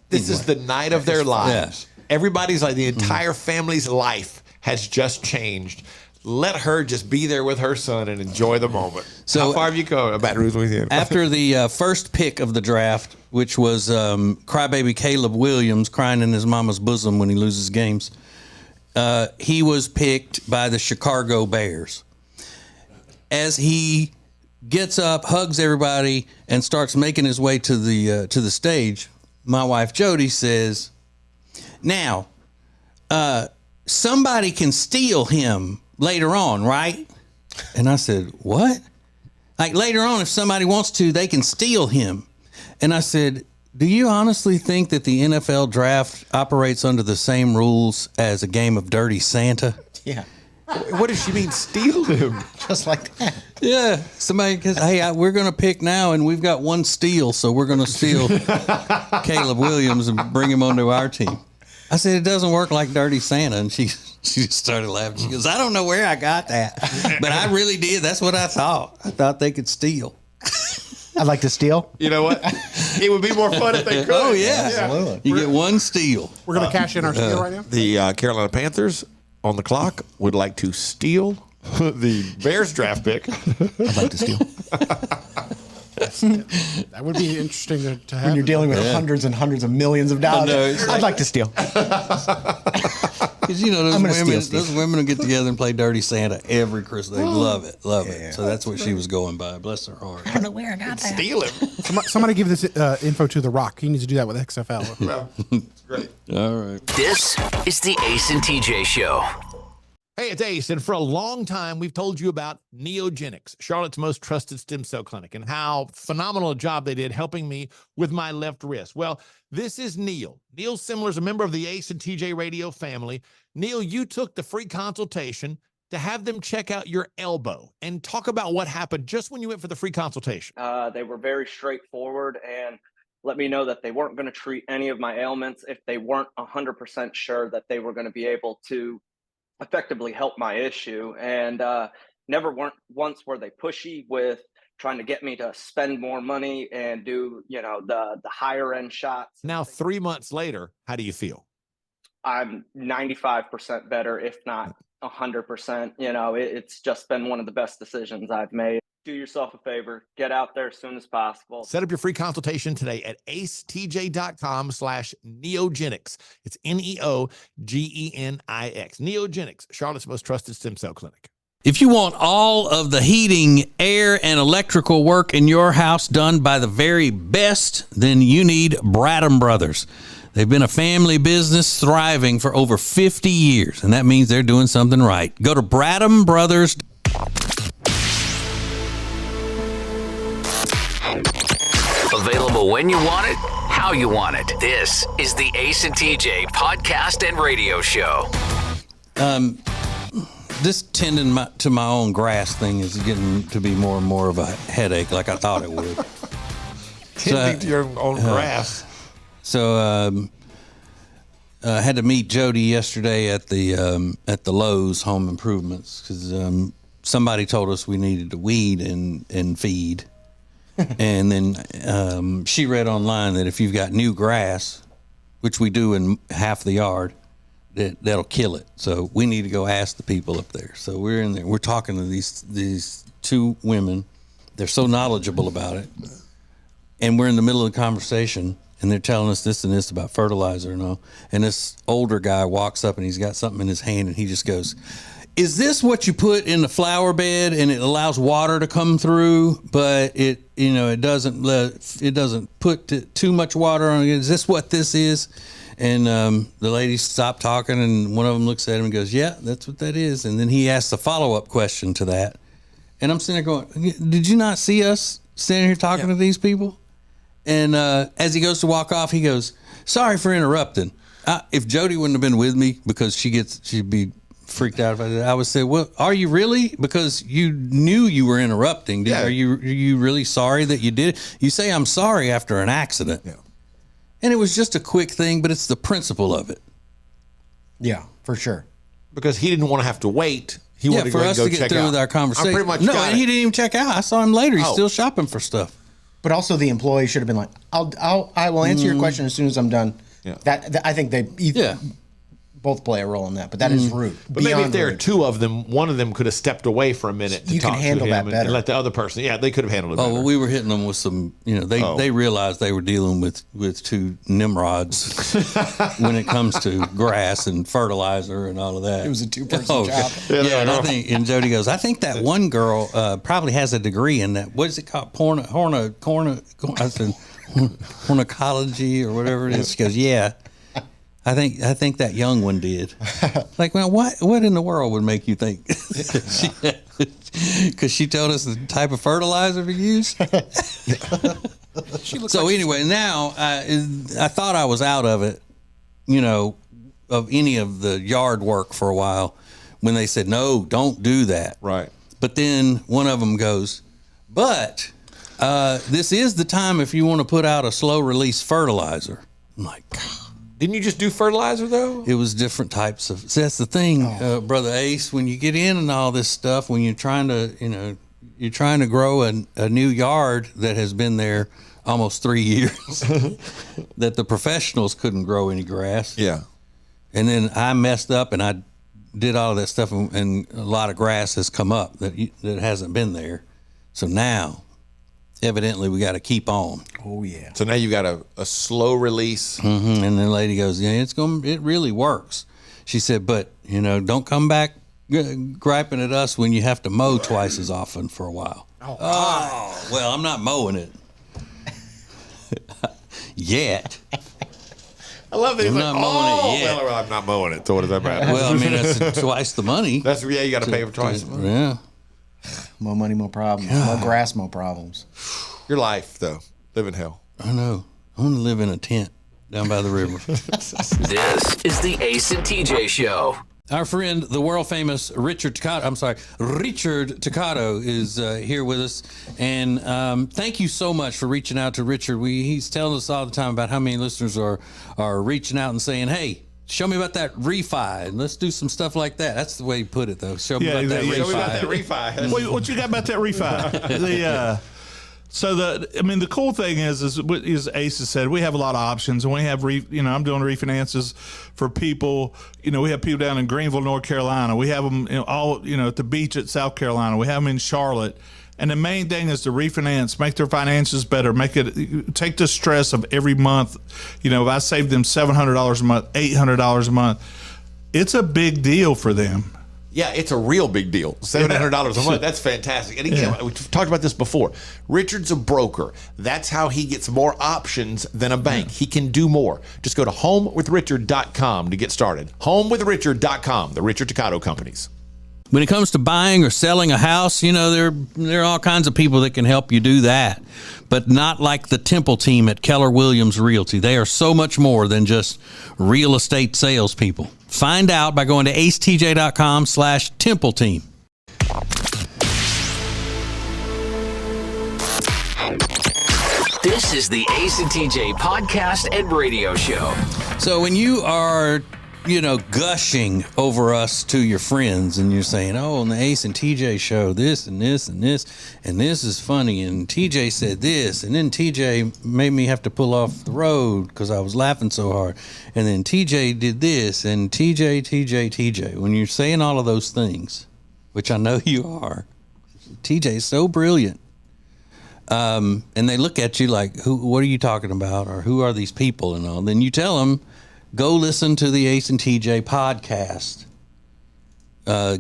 Speaker 4: This is the night of their lives. Yeah. Everybody's like the entire family's life has just changed. Let her just be there with her son and enjoy the moment. So how far have you gone? Baton Rouge, Louisiana.
Speaker 5: After the first pick of the draft, which was crybaby Caleb Williams crying in his mama's bosom when he loses games, he was picked by the Chicago Bears. As he gets up, hugs everybody, and starts making his way to the stage, my wife Jody says, "Now, somebody can steal him later on, right?" And I said, "What?" Like later on, if somebody wants to, they can steal him. And I said, "Do you honestly think that the NFL draft operates under the same rules as a game of Dirty Santa?"
Speaker 3: Yeah.
Speaker 4: What does she mean, steal him?
Speaker 3: Just like that.
Speaker 5: Yeah. Somebody goes, "Hey, we're going to pick now, and we've got one steal, so we're going to steal Caleb Williams and bring him onto our team." I said, "It doesn't work like Dirty Santa." And she just started laughing. She goes, "I don't know where I got that, but I really did. That's what I thought. I thought they could steal."
Speaker 3: I'd like to steal.
Speaker 4: You know what? It would be more fun if they could.
Speaker 5: Oh, yeah. Absolutely. You get one steal.
Speaker 9: We're going to cash in our steal right now.
Speaker 4: The Carolina Panthers on the clock would like to steal the Bears draft pick.
Speaker 3: I'd like to steal.
Speaker 9: That would be interesting to have.
Speaker 3: When you're dealing with hundreds and hundreds of millions of dollars. I'd like to steal.
Speaker 5: Because those women will get together and play Dirty Santa every Christmas. They love it. So that's what she was going by. Bless her heart.
Speaker 17: I don't know where I got that.
Speaker 4: Steal him.
Speaker 11: Somebody give this info to The Rock. He needs to do that with XFL.
Speaker 4: It's great.
Speaker 5: All right.
Speaker 2: This is the Ace and TJ Show.
Speaker 4: Hey, it's Ace, and for a long time, we've told you about Neogenics, Charlotte's most trusted stem cell clinic, and how phenomenal a job they did helping me with my left wrist. Well, this is Neil. Neil Simler is a member of the Ace and TJ radio family. Neil, you took the free consultation to have them check out your elbow and talk about what happened just when you went for the free consultation.
Speaker 8: They were very straightforward and let me know that they weren't going to treat any of my ailments if they weren't 100% sure that they were going to be able to effectively help my issue. And once were they pushy with trying to get me to spend more money and do, the higher end shots.
Speaker 4: Now, 3 months later, how do you feel?
Speaker 8: I'm 95% better, if not 100%. It's just been one of the best decisions I've made. Do yourself a favor, get out there as soon as possible.
Speaker 4: Set up your free consultation today at acetj.com/neogenics. It's NEOGENIX. Neogenics, Charlotte's most trusted stem cell clinic.
Speaker 5: If you want all of the heating, air, and electrical work in your house done by the very best, then you need Bradham Brothers. They've been a family business thriving for over 50 years, and that means they're doing something right. Go to Bradham Brothers.
Speaker 2: Available when you want it, how you want it. This is the Ace and TJ podcast and radio show.
Speaker 5: This tending to my own grass thing is getting to be more and more of a headache, like I thought it would.
Speaker 4: Tending to your own grass.
Speaker 5: So I had to meet Jody yesterday at the Lowe's Home Improvements because somebody told us we needed to weed and feed. And then she read online that if you've got new grass, which we do in half the yard, that'll kill it. So we need to go ask the people up there. So we're in there. We're talking to these two women. They're so knowledgeable about it. And we're in the middle of the conversation, and they're telling us this and this about fertilizer and all. And this older guy walks up, and he's got something in his hand, and he just goes, "Is this what you put in the flower bed and it allows water to come through, but it doesn't put too much water on it? Is this what this is?" And the lady stopped talking, and one of them looks at him and goes, "Yeah, that's what that is." And then he asks a follow-up question to that. And I'm sitting there going, "Did you not see us standing here talking to these people?" And as he goes to walk off, he goes, "Sorry for interrupting. If Jody wouldn't have been with me, because she'd be freaked out if I did, I would say, well, are you really? Because you knew you were interrupting. Are you really sorry that you did it? You say I'm sorry after an accident." Yeah. And it was just a quick thing, but it's the principle of it.
Speaker 3: Yeah, for sure.
Speaker 4: Because he didn't want to have to wait. He wanted
Speaker 5: for us to get through with our conversation. And he didn't even check out. I saw him later. He's still shopping for stuff.
Speaker 3: But also the employee should have been like, I will answer your question as soon as I'm done. Yeah. That I think they both play a role in that, but that is rude.
Speaker 4: But maybe if there are two of them, one of them could have stepped away for a minute to talk to him
Speaker 3: that better.
Speaker 4: and let the other person. Yeah, they could have handled it better.
Speaker 5: Well, we were hitting them with some. They realized they were dealing with two Nimrods when it comes to grass and fertilizer and all of that.
Speaker 3: It was a two-person job.
Speaker 5: And Jody goes, "I think that one girl probably has a degree in that. What is it called? Ornithology or whatever it is." She goes, "Yeah. I think that young one did." Like, well, what in the world would make you think? Because she told us the type of fertilizer to use. So anyway, now I thought I was out of it, of any of the yard work for a while, when they said, "No, don't do that."
Speaker 4: Right.
Speaker 5: But then one of them goes, "But this is the time if you want to put out a slow release fertilizer." I'm like, God.
Speaker 4: Didn't you just do fertilizer though?
Speaker 5: It was different types of. See, that's the thing, Brother Ace. When you get in and all this stuff, when you're trying to grow a new yard that has been there almost 3 years, that the professionals couldn't grow any grass.
Speaker 4: Yeah.
Speaker 5: And then I messed up and I did all of that stuff, and a lot of grass has come up that hasn't been there. So now, evidently, we got to keep on.
Speaker 3: Oh yeah.
Speaker 4: So now you got a slow release.
Speaker 5: Mm-hmm. And the lady goes, "Yeah, it really works." She said, "But don't come back griping at us when you have to mow twice as often for a while." Oh, well, I'm not mowing it yet.
Speaker 4: I love that.
Speaker 5: I'm not mowing it yet.
Speaker 4: Well, I'm not mowing it. So what does that matter?
Speaker 5: Well, I mean, that's twice the money.
Speaker 4: You got to pay for twice the money.
Speaker 5: Yeah.
Speaker 3: More money, more problems. More grass, more problems.
Speaker 4: Your life, though. Live in hell.
Speaker 5: I know. I want to live in a tent down by the river.
Speaker 2: This is the Ace and TJ Show.
Speaker 5: Our friend, the world famous Richard Toccato is here with us. And thank you so much for reaching out to Richard. He's telling us all the time about how many listeners are reaching out and saying, "Hey, show me about that refi, and let's do some stuff like that." That's the way he put it, though. Show me about that refi.
Speaker 4: Show me about that refi.
Speaker 6: What you got about that refi? So the cool thing is as Ace has said, we have a lot of options, and we have I'm doing refinances for people. We have people down in Greenville, North Carolina. We have them all at the beach at South Carolina. We have them in Charlotte. And the main thing is to refinance, make their finances better, take the stress of every month. If I save them $700 a month, $800 a month, it's a big deal for them.
Speaker 4: Yeah, it's a real big deal. $700 a month. That's fantastic. And again, we've talked about this before. Richard's a broker. That's how he gets more options than a bank. He can do more. Just go to homewithrichard.com to get started. Homewithrichard.com, the Richard Toccato Companies.
Speaker 5: When it comes to buying or selling a house, there are all kinds of people that can help you do that, but not like the Temple team at Keller Williams Realty. They are so much more than just real estate salespeople. Find out by going to acetj.com/Temple team.
Speaker 2: This is the Ace and TJ podcast and radio show.
Speaker 5: So when you are gushing over us to your friends, and you're saying, "Oh, on the Ace and TJ show, this and this and this, and this is funny, and TJ said this, and then TJ made me have to pull off the road because I was laughing so hard, and then TJ did this, and TJ." When you're saying all of those things, which I know you are, TJ's so brilliant, and they look at you like, "What are you talking about?" or "Who are these people?" and all. Then you tell them, go listen to the Ace and TJ podcast.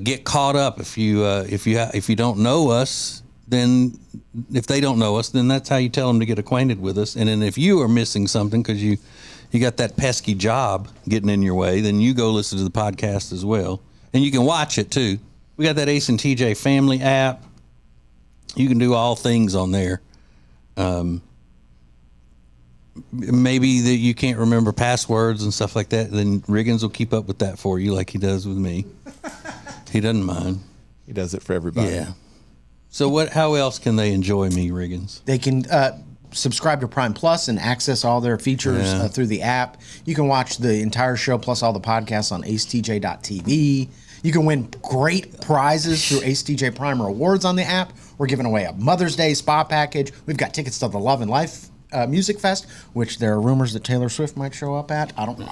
Speaker 5: Get caught up if you don't know us. Then if they don't know us, then that's how you tell them to get acquainted with us. And then if you are missing something because you got that pesky job getting in your way, then you go listen to the podcast as well. And you can watch it too. We got that Ace and TJ family app. You can do all things on there. Maybe that you can't remember passwords and stuff like that, then Riggins will keep up with that for you like he does with me. He doesn't mind.
Speaker 4: He does it for everybody.
Speaker 5: Yeah. So how else can they enjoy me, Riggins?
Speaker 3: They can subscribe to Prime Plus and access all their features through the app. You can watch the entire show plus all the podcasts on acetj.tv. You can win great prizes through Ace TJ Prime Rewards on the app. We're giving away a Mother's Day spa package. We've got tickets to the Love and Life Music Fest, which there are rumors that Taylor Swift might show up at. I don't know.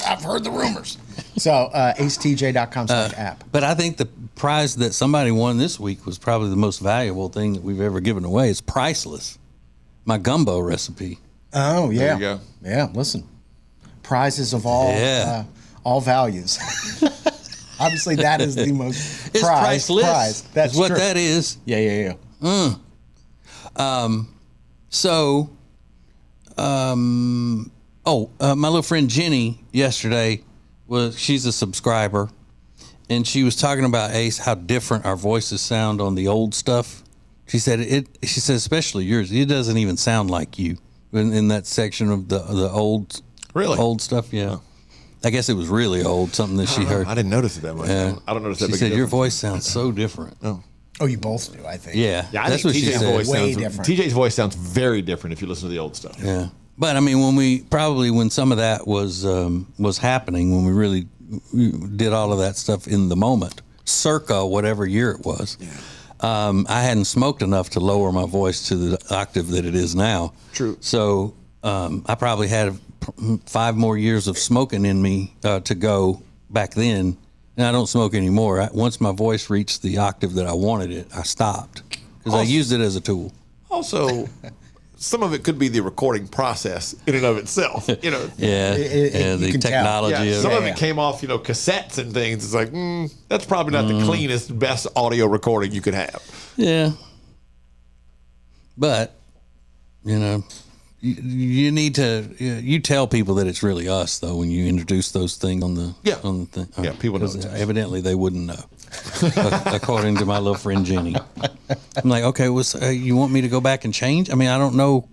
Speaker 3: I've heard the rumors. So acetj.com/app.
Speaker 5: But I think the prize that somebody won this week was probably the most valuable thing that we've ever given away. It's priceless. My gumbo recipe.
Speaker 3: Oh, yeah.
Speaker 4: There you go.
Speaker 3: Yeah, listen. Prizes of all values. Obviously, that is the most
Speaker 5: it's priceless.
Speaker 3: prize. That's
Speaker 5: what
Speaker 3: true.
Speaker 5: that is.
Speaker 3: Yeah.
Speaker 5: My little friend Jenny yesterday she's a subscriber, and she was talking about Ace, how different our voices sound on the old stuff. She said especially yours, it doesn't even sound like you in that section of the old stuff. Yeah. I guess it was really old, something that she heard.
Speaker 4: I didn't notice it that much. I don't notice that.
Speaker 5: She said your voice sounds so different.
Speaker 3: Oh, you both do, I think.
Speaker 5: Yeah,
Speaker 4: I
Speaker 5: that's
Speaker 4: think
Speaker 5: what she
Speaker 4: TJ's
Speaker 5: said.
Speaker 4: voice
Speaker 3: Way
Speaker 4: sounds
Speaker 3: different.
Speaker 4: TJ's voice sounds very different if you listen to the old stuff.
Speaker 5: Yeah, but I mean, when some of that was happening, when we really did all of that stuff in the moment, circa whatever year it was, I hadn't smoked enough to lower my voice to the octave that it is now.
Speaker 4: True.
Speaker 5: So I probably had 5 more years of smoking in me to go back then, and I don't smoke anymore. Once my voice reached the octave that I wanted it, I stopped because I used it as a tool.
Speaker 4: Also, some of it could be the recording process in and of itself. The
Speaker 5: technology.
Speaker 4: Some of it came off, cassettes and things. It's like, that's probably not the cleanest, best audio recording you could have.
Speaker 5: Yeah, but you need to you tell people that it's really us though when you introduce those things on the thing.
Speaker 4: Yeah, people know.
Speaker 5: Evidently they wouldn't know. According to my little friend Jenny, I'm like, okay, you want me to go back and change? I mean, I don't know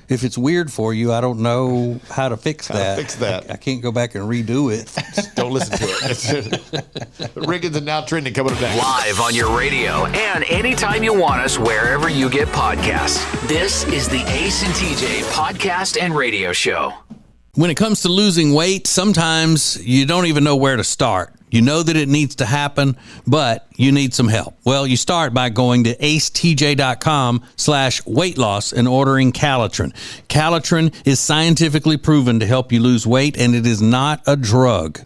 Speaker 5: if it's weird for you. I don't know how to fix that. I can't go back and redo it.
Speaker 4: Just don't listen to it. Riggins and Now Trending coming up next.
Speaker 2: Live on your radio and anytime you want us, wherever you get podcasts. This is the Ace and TJ podcast and radio show.
Speaker 5: When it comes to losing weight, sometimes you don't even know where to start. You know that it needs to happen, but you need some help. Well, you start by going to acetj.com/weight loss and ordering Calitrin. Calitrin is scientifically proven to help you lose weight, and it is not a drug.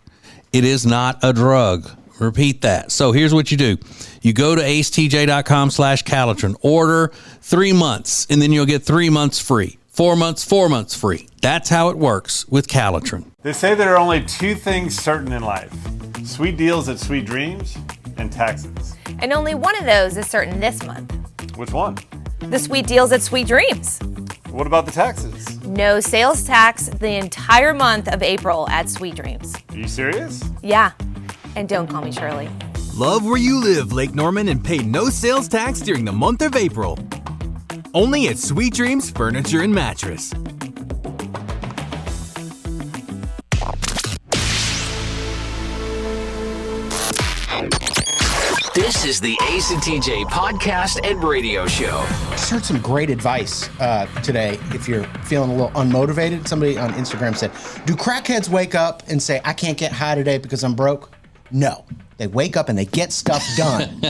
Speaker 5: It is not a drug. Repeat that. So here's what you do. You go to acetj.com/Calitrin, order 3 months, and then you'll get 3 months free. 4 months, 4 months free. That's how it works with Calitrin.
Speaker 12: They say there are only two things certain in life: sweet deals at Sweet Dreams and taxes.
Speaker 18: And only one of those is certain this month.
Speaker 12: Which one?
Speaker 18: The sweet deals at Sweet Dreams.
Speaker 12: What about the taxes?
Speaker 18: No sales tax the entire month of April at Sweet Dreams.
Speaker 12: Are you serious?
Speaker 18: Yeah. And don't call me Shirley.
Speaker 14: Love where you live, Lake Norman, and pay no sales tax during the month of April. Only at Sweet Dreams Furniture and Mattress.
Speaker 2: This is the Ace and TJ podcast and radio show.
Speaker 3: Just heard some great advice today. If you're feeling a little unmotivated, somebody on Instagram said, do crackheads wake up and say, I can't get high today because I'm broke? No. They wake up and they get stuff done.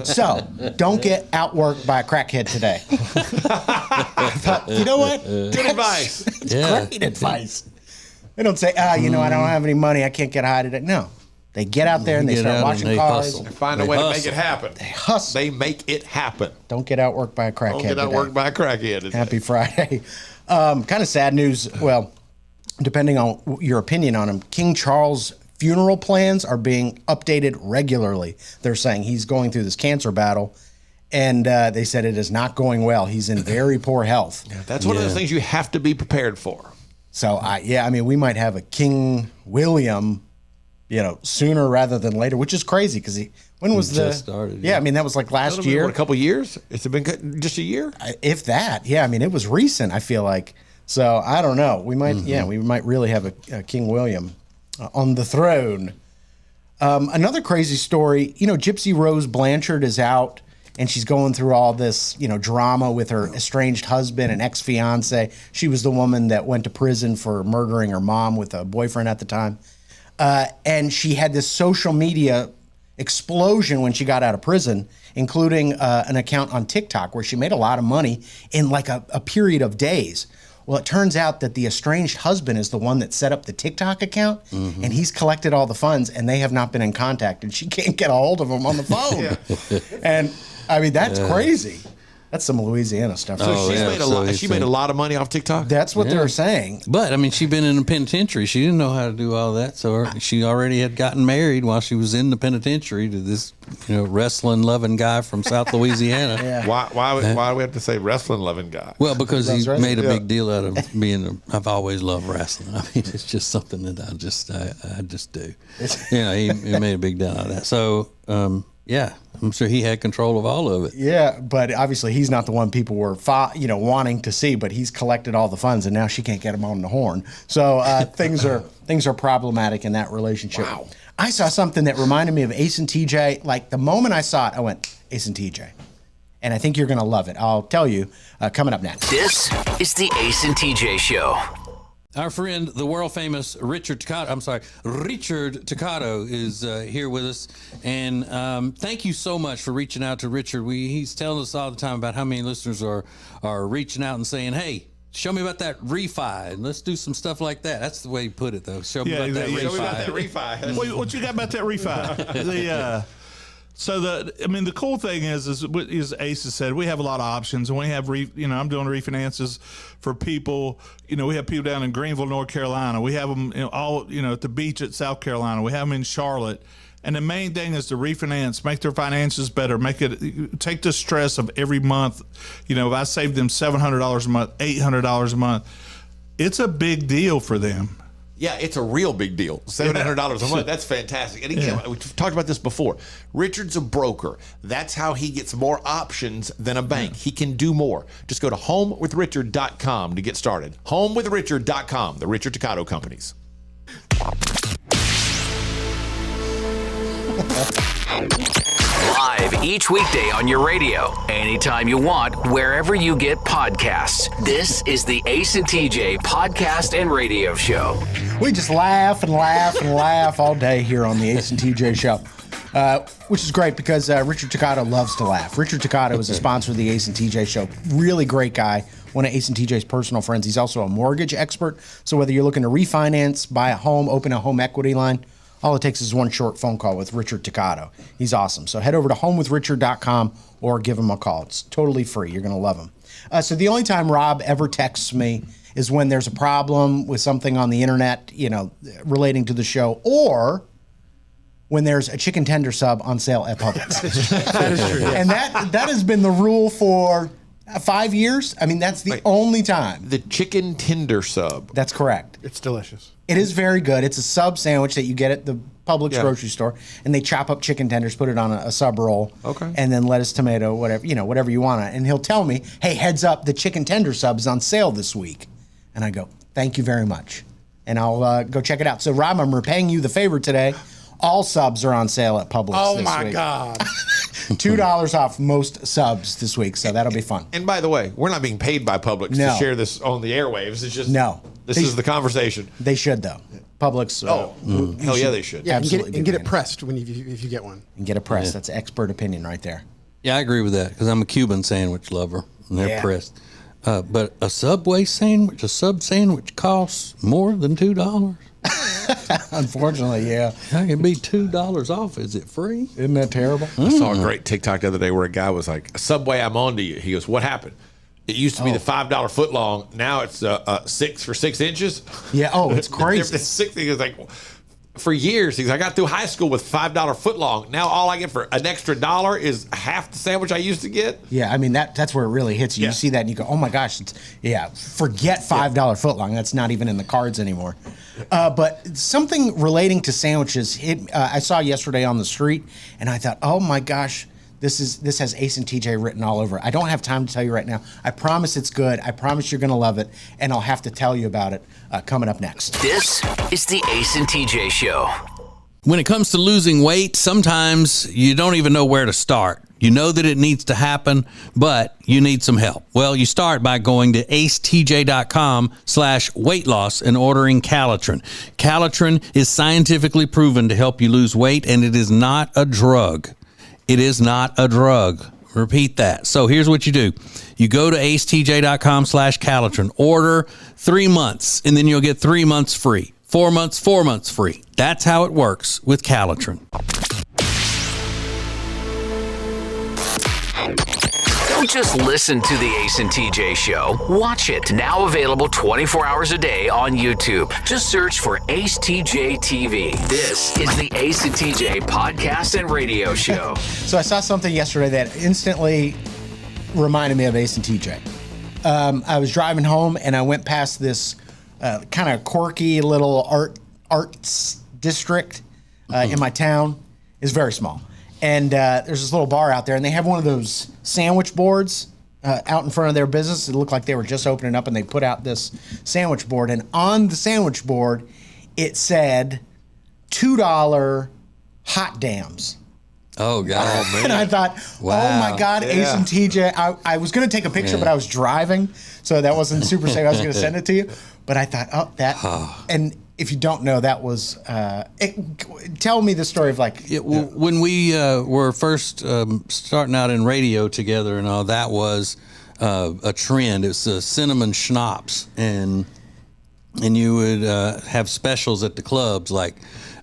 Speaker 3: So don't get outworked by a crackhead today. But you know what?
Speaker 4: Good advice.
Speaker 3: Great advice. They don't say, I don't have any money. I can't get high today. No. They get out there and they start washing cars.
Speaker 4: They find a way to make it happen. They
Speaker 3: hustle.
Speaker 4: They make it happen.
Speaker 3: Don't get outworked by a crackhead.
Speaker 4: Don't get outworked by a crackhead.
Speaker 3: Happy Friday. Kind of sad news. Well, depending on your opinion on him, King Charles' funeral plans are being updated regularly. They're saying he's going through this cancer battle, and they said it is not going well. He's in very poor health.
Speaker 4: Yeah, that's one of the things you have to be prepared for.
Speaker 3: So, we might have a King William, sooner rather than later, which is crazy because when was
Speaker 5: just started.
Speaker 3: Yeah, that was like last year.
Speaker 4: A couple years? It's been just a year?
Speaker 3: If that. Yeah, it was recent, I feel like. So, I don't know. We might, we might really have a King William on the throne. Another crazy story, Gypsy Rose Blanchard is out and she's going through all this, drama with her estranged husband and ex-fiance. She was the woman that went to prison for murdering her mom with a boyfriend at the time. And she had this social media explosion when she got out of prison, including an account on TikTok where she made a lot of money in like a period of days. Well, it turns out that the estranged husband is the one that set up the TikTok account, and he's collected all the funds, and they have not been in contact, and she can't get a hold of him on the phone. And, that's crazy. That's some Louisiana stuff.
Speaker 4: So she made a lot of money off TikTok?
Speaker 3: That's what they're saying.
Speaker 5: But, she'd been in the penitentiary. She didn't know how to do all that. So she already had gotten married while she was in the penitentiary to this, wrestling-loving guy from South Louisiana.
Speaker 4: Why do we have to say wrestling-loving guy?
Speaker 5: Well, because he made a big deal out of being I've always loved wrestling. It's just something that I just do. He made a big deal out of that. So, I'm sure he had control of all of it.
Speaker 3: Yeah, but obviously he's not the one people were, wanting to see. But he's collected all the funds, and now she can't get him on the horn. So things are problematic in that relationship. Wow. I saw something that reminded me of Ace and TJ. Like the moment I saw it, I went Ace and TJ, and I think you're gonna love it. I'll tell you coming up next.
Speaker 2: This is the Ace and TJ Show.
Speaker 5: Our friend, the world famous Richard Toccato is here with us. And thank you so much for reaching out to Richard. He's telling us all the time about how many listeners are reaching out and saying, hey, show me about that refi. And let's do some stuff like that. That's the way he put it, though. Show me about that refi.
Speaker 4: Show me about that refi.
Speaker 6: What you got about that refi? The cool thing is Ace has said, we have a lot of options, and we have, I'm doing refinances for people. We have people down in Greenville, North Carolina. We have them all, at the beach at South Carolina. We have them in Charlotte. And the main thing is to refinance, make their finances better, take the stress of every month. If I save them $700 a month, $800 a month, it's a big deal for them.
Speaker 4: Yeah, it's a real big deal. $700 a month. That's fantastic. And again, we've talked about this before. Richard's a broker. That's how he gets more options than a bank. He can do more. Just go to homewithrichard.com to get started. Homewithrichard.com, the Richard Toccato Companies.
Speaker 2: Live live each weekday on your radio, anytime you want, wherever you get podcasts. This is the Ace and TJ podcast and radio show.
Speaker 3: We just laugh and laugh and laugh all day here on the Ace and TJ show, which is great because Richard Toccato loves to laugh. Richard Toccato is a sponsor of the Ace and TJ show. Really great guy. One of Ace and TJ's personal friends. He's also a mortgage expert. So whether you're looking to refinance, buy a home, open a home equity line, all it takes is one short phone call with Richard Toccato. He's awesome. So head over to homewithrichard.com or give him a call. It's totally free. You're going to love him. So the only time Rob ever texts me is when there's a problem with something on the internet, relating to the show, or when there's a chicken tender sub on sale at Publix.
Speaker 9: That is true.
Speaker 3: And that has been the rule for 5 years. I mean, that's the only time.
Speaker 4: The chicken tender sub.
Speaker 3: That's correct.
Speaker 9: It's delicious.
Speaker 3: It is very good. It's a sub sandwich that you get at the Publix grocery store, and they chop up chicken tenders, put it on a sub roll, and then lettuce, tomato, whatever you want. And he'll tell me, "Hey, heads up, the chicken tender sub is on sale this week." And I go, "Thank you very much," and I'll go check it out. So, Rob, I'm repaying you the favor today. All subs are on sale at Publix this week.
Speaker 9: Oh, my God.
Speaker 3: $2 off most subs this week, so that'll be fun.
Speaker 4: And by the way, we're not being paid by Publix to share this on the airwaves. It's just this is the conversation.
Speaker 3: They should, though. Publix.
Speaker 4: Hell yeah, they should.
Speaker 9: Yeah,
Speaker 3: Absolutely
Speaker 9: and get it pressed if you get one.
Speaker 3: And get it pressed. That's expert opinion right there.
Speaker 5: Yeah, I agree with that because I'm a Cuban sandwich lover, and they're pressed. But a sub sandwich costs more than $2.
Speaker 3: Unfortunately, yeah.
Speaker 5: How can it be $2 off? Is it free?
Speaker 3: Isn't that terrible?
Speaker 4: I saw a great TikTok the other day where a guy was like, "Subway, I'm on to you." He goes, "What happened?" It used to be the $5 foot long. Now it's 6 for 6 inches.
Speaker 3: Yeah. Oh, it's crazy.
Speaker 4: He was like, for years, I got through high school with $5 foot long. Now all I get for an extra $1 is half the sandwich I used to get.
Speaker 3: Yeah, I mean that's where it really hits you.
Speaker 4: Yeah.
Speaker 3: You see that and you go, "Oh my gosh!" Forget $5 foot long. That's not even in the cards anymore. But something relating to sandwiches, I saw yesterday on the street, and I thought, "Oh my gosh, this has Ace and TJ written all over it." I don't have time to tell you right now. I promise it's good. I promise you're going to love it, and I'll have to tell you about it coming up next.
Speaker 2: This is the Ace and TJ show.
Speaker 5: When it comes to losing weight, sometimes you don't even know where to start. You know that it needs to happen, but you need some help. Well, you start by going to acetj.com/weight loss and ordering Calitrin. Calitrin is scientifically proven to help you lose weight, and it is not a drug. It is not a drug. Repeat that. So here's what you do. You go to acetj.com/Calitrin, order 3 months, and then you'll get 3 months free. 4 months, 4 months free. That's how it works with Calitrin.
Speaker 2: Don't just listen to the Ace and TJ show. Watch it. Now available 24 hours a day on YouTube. Just search for Ace TJ TV. This is the Ace and TJ podcast and radio show.
Speaker 3: So I saw something yesterday that instantly reminded me of Ace and TJ. I was driving home and I went past this kind of quirky little arts district in my town. It's very small. And there's this little bar out there, and they have one of those sandwich boards out in front of their business. It looked like they were just opening up, and they put out this sandwich board. And on the sandwich board, it said $2 hot dams.
Speaker 5: Oh, God. Oh, man.
Speaker 3: And I thought,
Speaker 5: wow.
Speaker 3: Oh, my God,
Speaker 5: Yeah.
Speaker 3: Ace and TJ. I was going to take a picture, but I was driving, so that wasn't super safe. I was going to send it to you. But I thought, and if you don't know, that was, tell me the story of
Speaker 5: when we were first starting out in radio together and all, that was a trend. It's cinnamon schnapps, and you would have specials at the clubs like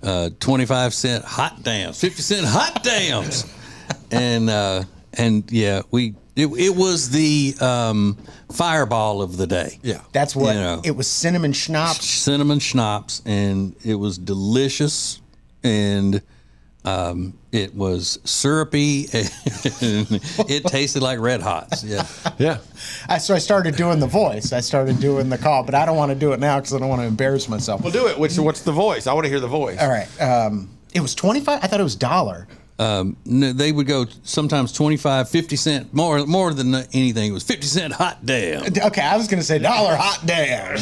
Speaker 5: 25-cent hot dams, 50-cent hot dams, and yeah, it was the fireball of the day.
Speaker 4: Yeah,
Speaker 3: that's what it was. Cinnamon schnapps,
Speaker 5: and it was delicious, and it was syrupy, and it tasted like Red Hots. Yeah.
Speaker 3: So I started doing the voice. I started doing the call, but I don't want to do it now because I don't want to embarrass myself.
Speaker 4: Well, do it. What's the voice? I want to hear the voice.
Speaker 3: All right. It was $25. I thought it was $1.
Speaker 5: They would go sometimes 25, 50 cent, more than anything. It was 50 cent hot damn.
Speaker 3: Okay, I was going to say dollar hot damn.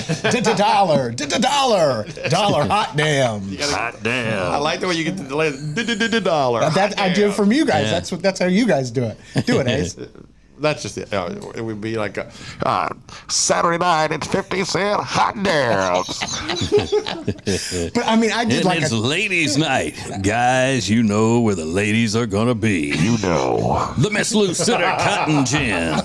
Speaker 3: Dollar hot damn.
Speaker 5: Hot damn.
Speaker 4: I like the way you get the dollar.
Speaker 3: I do it from you guys.
Speaker 5: Yeah.
Speaker 3: That's how you guys do it. Do it, Ace.
Speaker 4: That's just it. It would be like Saturday night. It's 50 cent hot dams.
Speaker 3: But I mean, I did
Speaker 5: and it's ladies' night, guys. You know where the ladies are gonna be.
Speaker 4: You know,
Speaker 5: the Miss Lou Sitter Cotton Gin.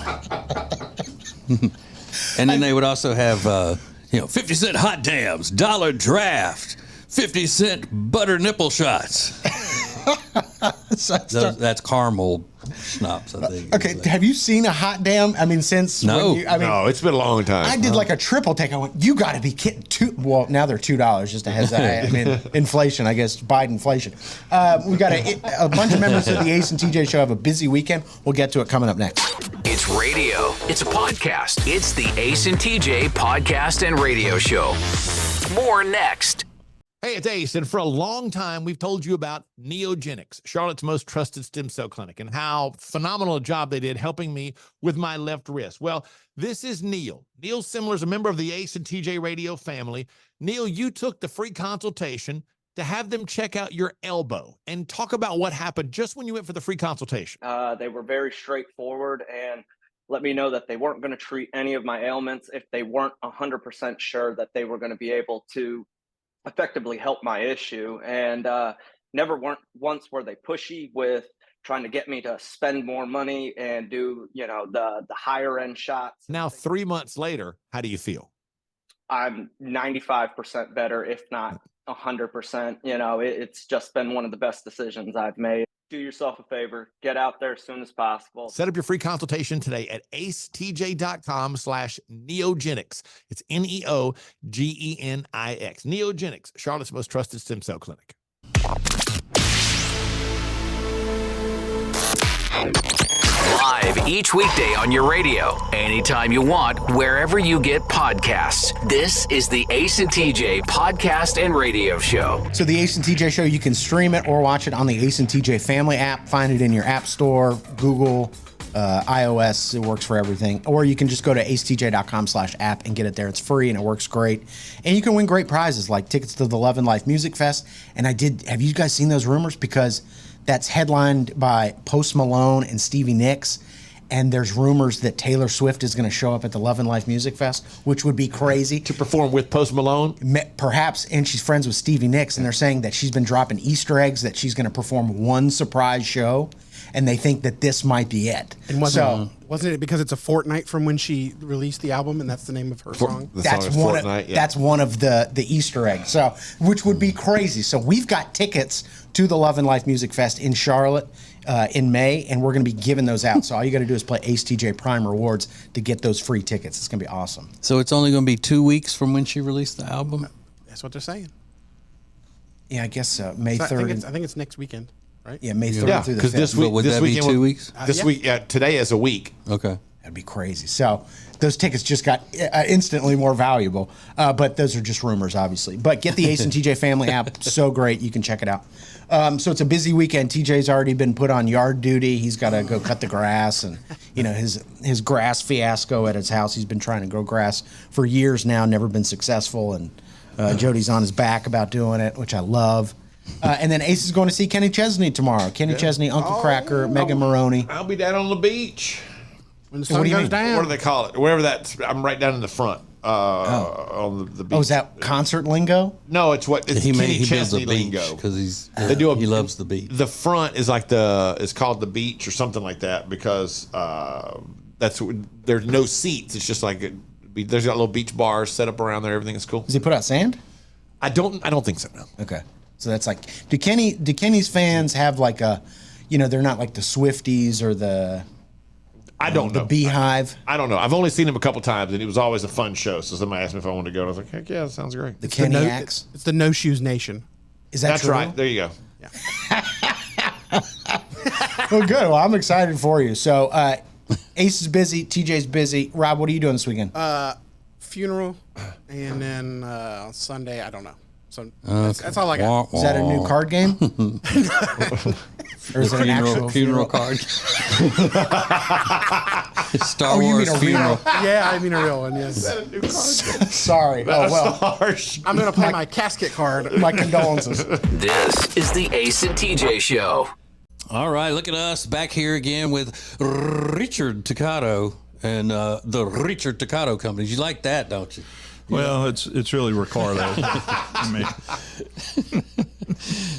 Speaker 5: And then they would also have 50 cent hot dams, dollar draft, 50 cent butter nipple shots. That's caramel schnapps, I think.
Speaker 3: Okay, have you seen a hot damn? I mean, since
Speaker 5: no,
Speaker 4: no, it's been a long time.
Speaker 3: I did like a triple take. I went, you got to be kidding! Well, now they're $2. Just a heads up. I mean, inflation. I guess Biden inflation. We got a bunch of members of the Ace and TJ show have a busy weekend. We'll get to it coming up next.
Speaker 2: It's radio. It's a podcast. It's the Ace and TJ podcast and radio show. More next.
Speaker 4: Hey, it's Ace, and for a long time, we've told you about Neogenics, Charlotte's most trusted stem cell clinic, and how phenomenal a job they did helping me with my left wrist. Well, this is Neil. Neil Simler is a member of the Ace and TJ radio family. Neil, you took the free consultation to have them check out your elbow and talk about what happened just when you went for the free consultation.
Speaker 8: They were very straightforward and let me know that they weren't going to treat any of my ailments if they weren't 100% sure that they were going to be able to effectively help my issue. And once were they pushy with trying to get me to spend more money and do, the higher end shots.
Speaker 4: Now, 3 months later, how do you feel?
Speaker 8: I'm 95% better, if not 100%. It's just been one of the best decisions I've made. Do yourself a favor, get out there as soon as possible.
Speaker 4: Set up your free consultation today at acetj.com/neogenics. It's Neogenix. Neogenics, Charlotte's most trusted stem cell clinic.
Speaker 2: Live each weekday on your radio, anytime you want, wherever you get podcasts. This is the Ace and TJ podcast and radio show.
Speaker 3: So the Ace and TJ show, you can stream it or watch it on the Ace and TJ family app. Find it in your app store, Google, iOS. It works for everything. Or you can just go to acetj.com/app and get it there. It's free and it works great. And you can win great prizes like tickets to the Love and Life Music Fest. And have you guys seen those rumors? Because that's headlined by Post Malone and Stevie Nicks. And there's rumors that Taylor Swift is going to show up at the Love and Life Music Fest, which would be crazy.
Speaker 4: To perform with Post Malone?
Speaker 3: Perhaps, and she's friends with Stevie Nicks, and they're saying that she's been dropping Easter eggs, that she's going to perform one surprise show, and they think that this might be it.
Speaker 9: And wasn't it because it's a fortnight from when she released the album, and that's the name of her song?
Speaker 3: That's one of the Easter eggs, so which would be crazy. So we've got tickets to the Love and Life Music Fest in Charlotte in May, and we're going to be giving those out. So all you got to do is play Ace TJ Prime Rewards to get those free tickets. It's going to be awesome.
Speaker 5: So it's only going to be 2 weeks from when she released the album?
Speaker 9: That's what they're saying.
Speaker 3: Yeah, I guess so. May 3rd.
Speaker 9: I think it's next weekend, right?
Speaker 3: Yeah, May 3rd through the 5th.
Speaker 4: Because this week,
Speaker 5: would that be 2 weeks?
Speaker 4: This week, today is a week.
Speaker 5: Okay.
Speaker 3: That'd be crazy. So those tickets just got instantly more valuable. But those are just rumors, obviously. But get the Ace and TJ family app. So great. You can check it out. So it's a busy weekend. TJ's already been put on yard duty. He's got to go cut the grass. And, his grass fiasco at his house. He's been trying to grow grass for years now, never been successful. And Jody's on his back about doing it, which I love. And then Ace is going to see Kenny Chesney tomorrow. Kenny Chesney, Uncle Cracker, Megan Maroney.
Speaker 4: I'll be down on the beach.
Speaker 9: When the sun goes down.
Speaker 4: What do they call it? Wherever I'm right down in the front on the beach.
Speaker 3: Oh, is that concert lingo?
Speaker 4: No, it's Kenny Chesney lingo
Speaker 5: because he loves the beach.
Speaker 4: The front is it's called the beach or something like that because there's no seats. It's just like there's got little beach bars set up around there. Everything is cool.
Speaker 3: Does he put out sand?
Speaker 4: I don't think so. No.
Speaker 3: Okay, so that's like do Kenny's fans have like a, they're not like the Swifties or the.
Speaker 4: I don't know.
Speaker 3: The Beehive.
Speaker 4: I don't know. I've only seen him a couple times, and it was always a fun show. So somebody asked me if I wanted to go, and I was like, heck yeah, that sounds great.
Speaker 3: The Kenny-ax.
Speaker 9: It's the No Shoes Nation.
Speaker 3: Is that
Speaker 4: That's
Speaker 3: true?
Speaker 4: right. There you go.
Speaker 9: Yeah.
Speaker 3: Well, good. Well, I'm excited for you. So Ace is busy. TJ's busy. Rob, what are you doing this weekend?
Speaker 9: Funeral, and then Sunday, I don't know. So that's all I got.
Speaker 3: Is that a new card game? Or is it an actual
Speaker 5: funeral card? Star
Speaker 3: Oh, you
Speaker 5: Wars
Speaker 3: mean a
Speaker 5: funeral.
Speaker 3: real?
Speaker 9: Yeah, I mean a real one. Yes.
Speaker 3: Is that a new card? Sorry.
Speaker 4: That's
Speaker 3: oh well.
Speaker 4: harsh.
Speaker 9: I'm gonna play my casket card.
Speaker 3: My condolences.
Speaker 2: This is the Ace and TJ Show.
Speaker 5: All right, look at us back here again with Richard Toccato and the Richard Toccato Companies. You like that, don't you?
Speaker 6: Well, it's really Ricardo. I mean.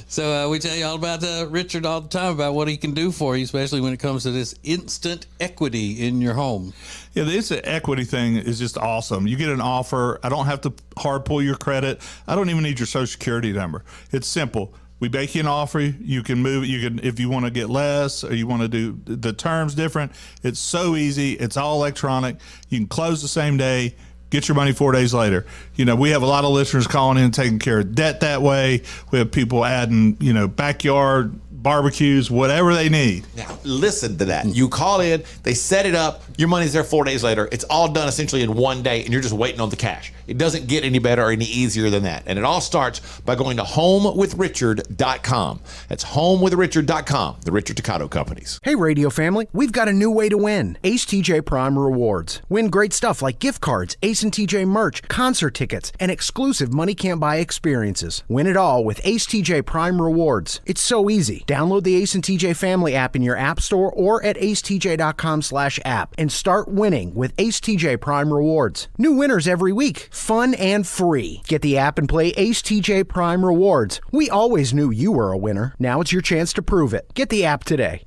Speaker 5: So we tell you all about Richard all the time about what he can do for you, especially when it comes to this instant equity in your home.
Speaker 6: Yeah, the instant equity thing is just awesome. You get an offer. I don't have to hard pull your credit. I don't even need your Social Security number. It's simple. We make you an offer. You can move. You can, if you want to get less or you want to do the terms different. It's so easy. It's all electronic. You can close the same day. Get your money 4 days later. You know, we have a lot of listeners calling in and taking care of debt that way. We have people adding, backyard barbecues, whatever they need.
Speaker 4: Now, listen to that. You call in, they set it up, your money's there 4 days later. It's all done essentially in one day, and you're just waiting on the cash. It doesn't get any better or any easier than that. And it all starts by going to homewithrichard.com. That's homewithrichard.com, the Richard Toccato Companies.
Speaker 1: Hey, radio family, we've got a new way to win. Ace TJ Prime Rewards. Win great stuff like gift cards, Ace and TJ merch, concert tickets, and exclusive money can't buy experiences. Win it all with Ace TJ Prime Rewards. It's so easy. Download the Ace and TJ Family app in your app store or at acetj.com/app and start winning with Ace TJ Prime Rewards. New winners every week. Fun and free. Get the app and play Ace TJ Prime Rewards. We always knew you were a winner. Now it's your chance to prove it. Get the app today.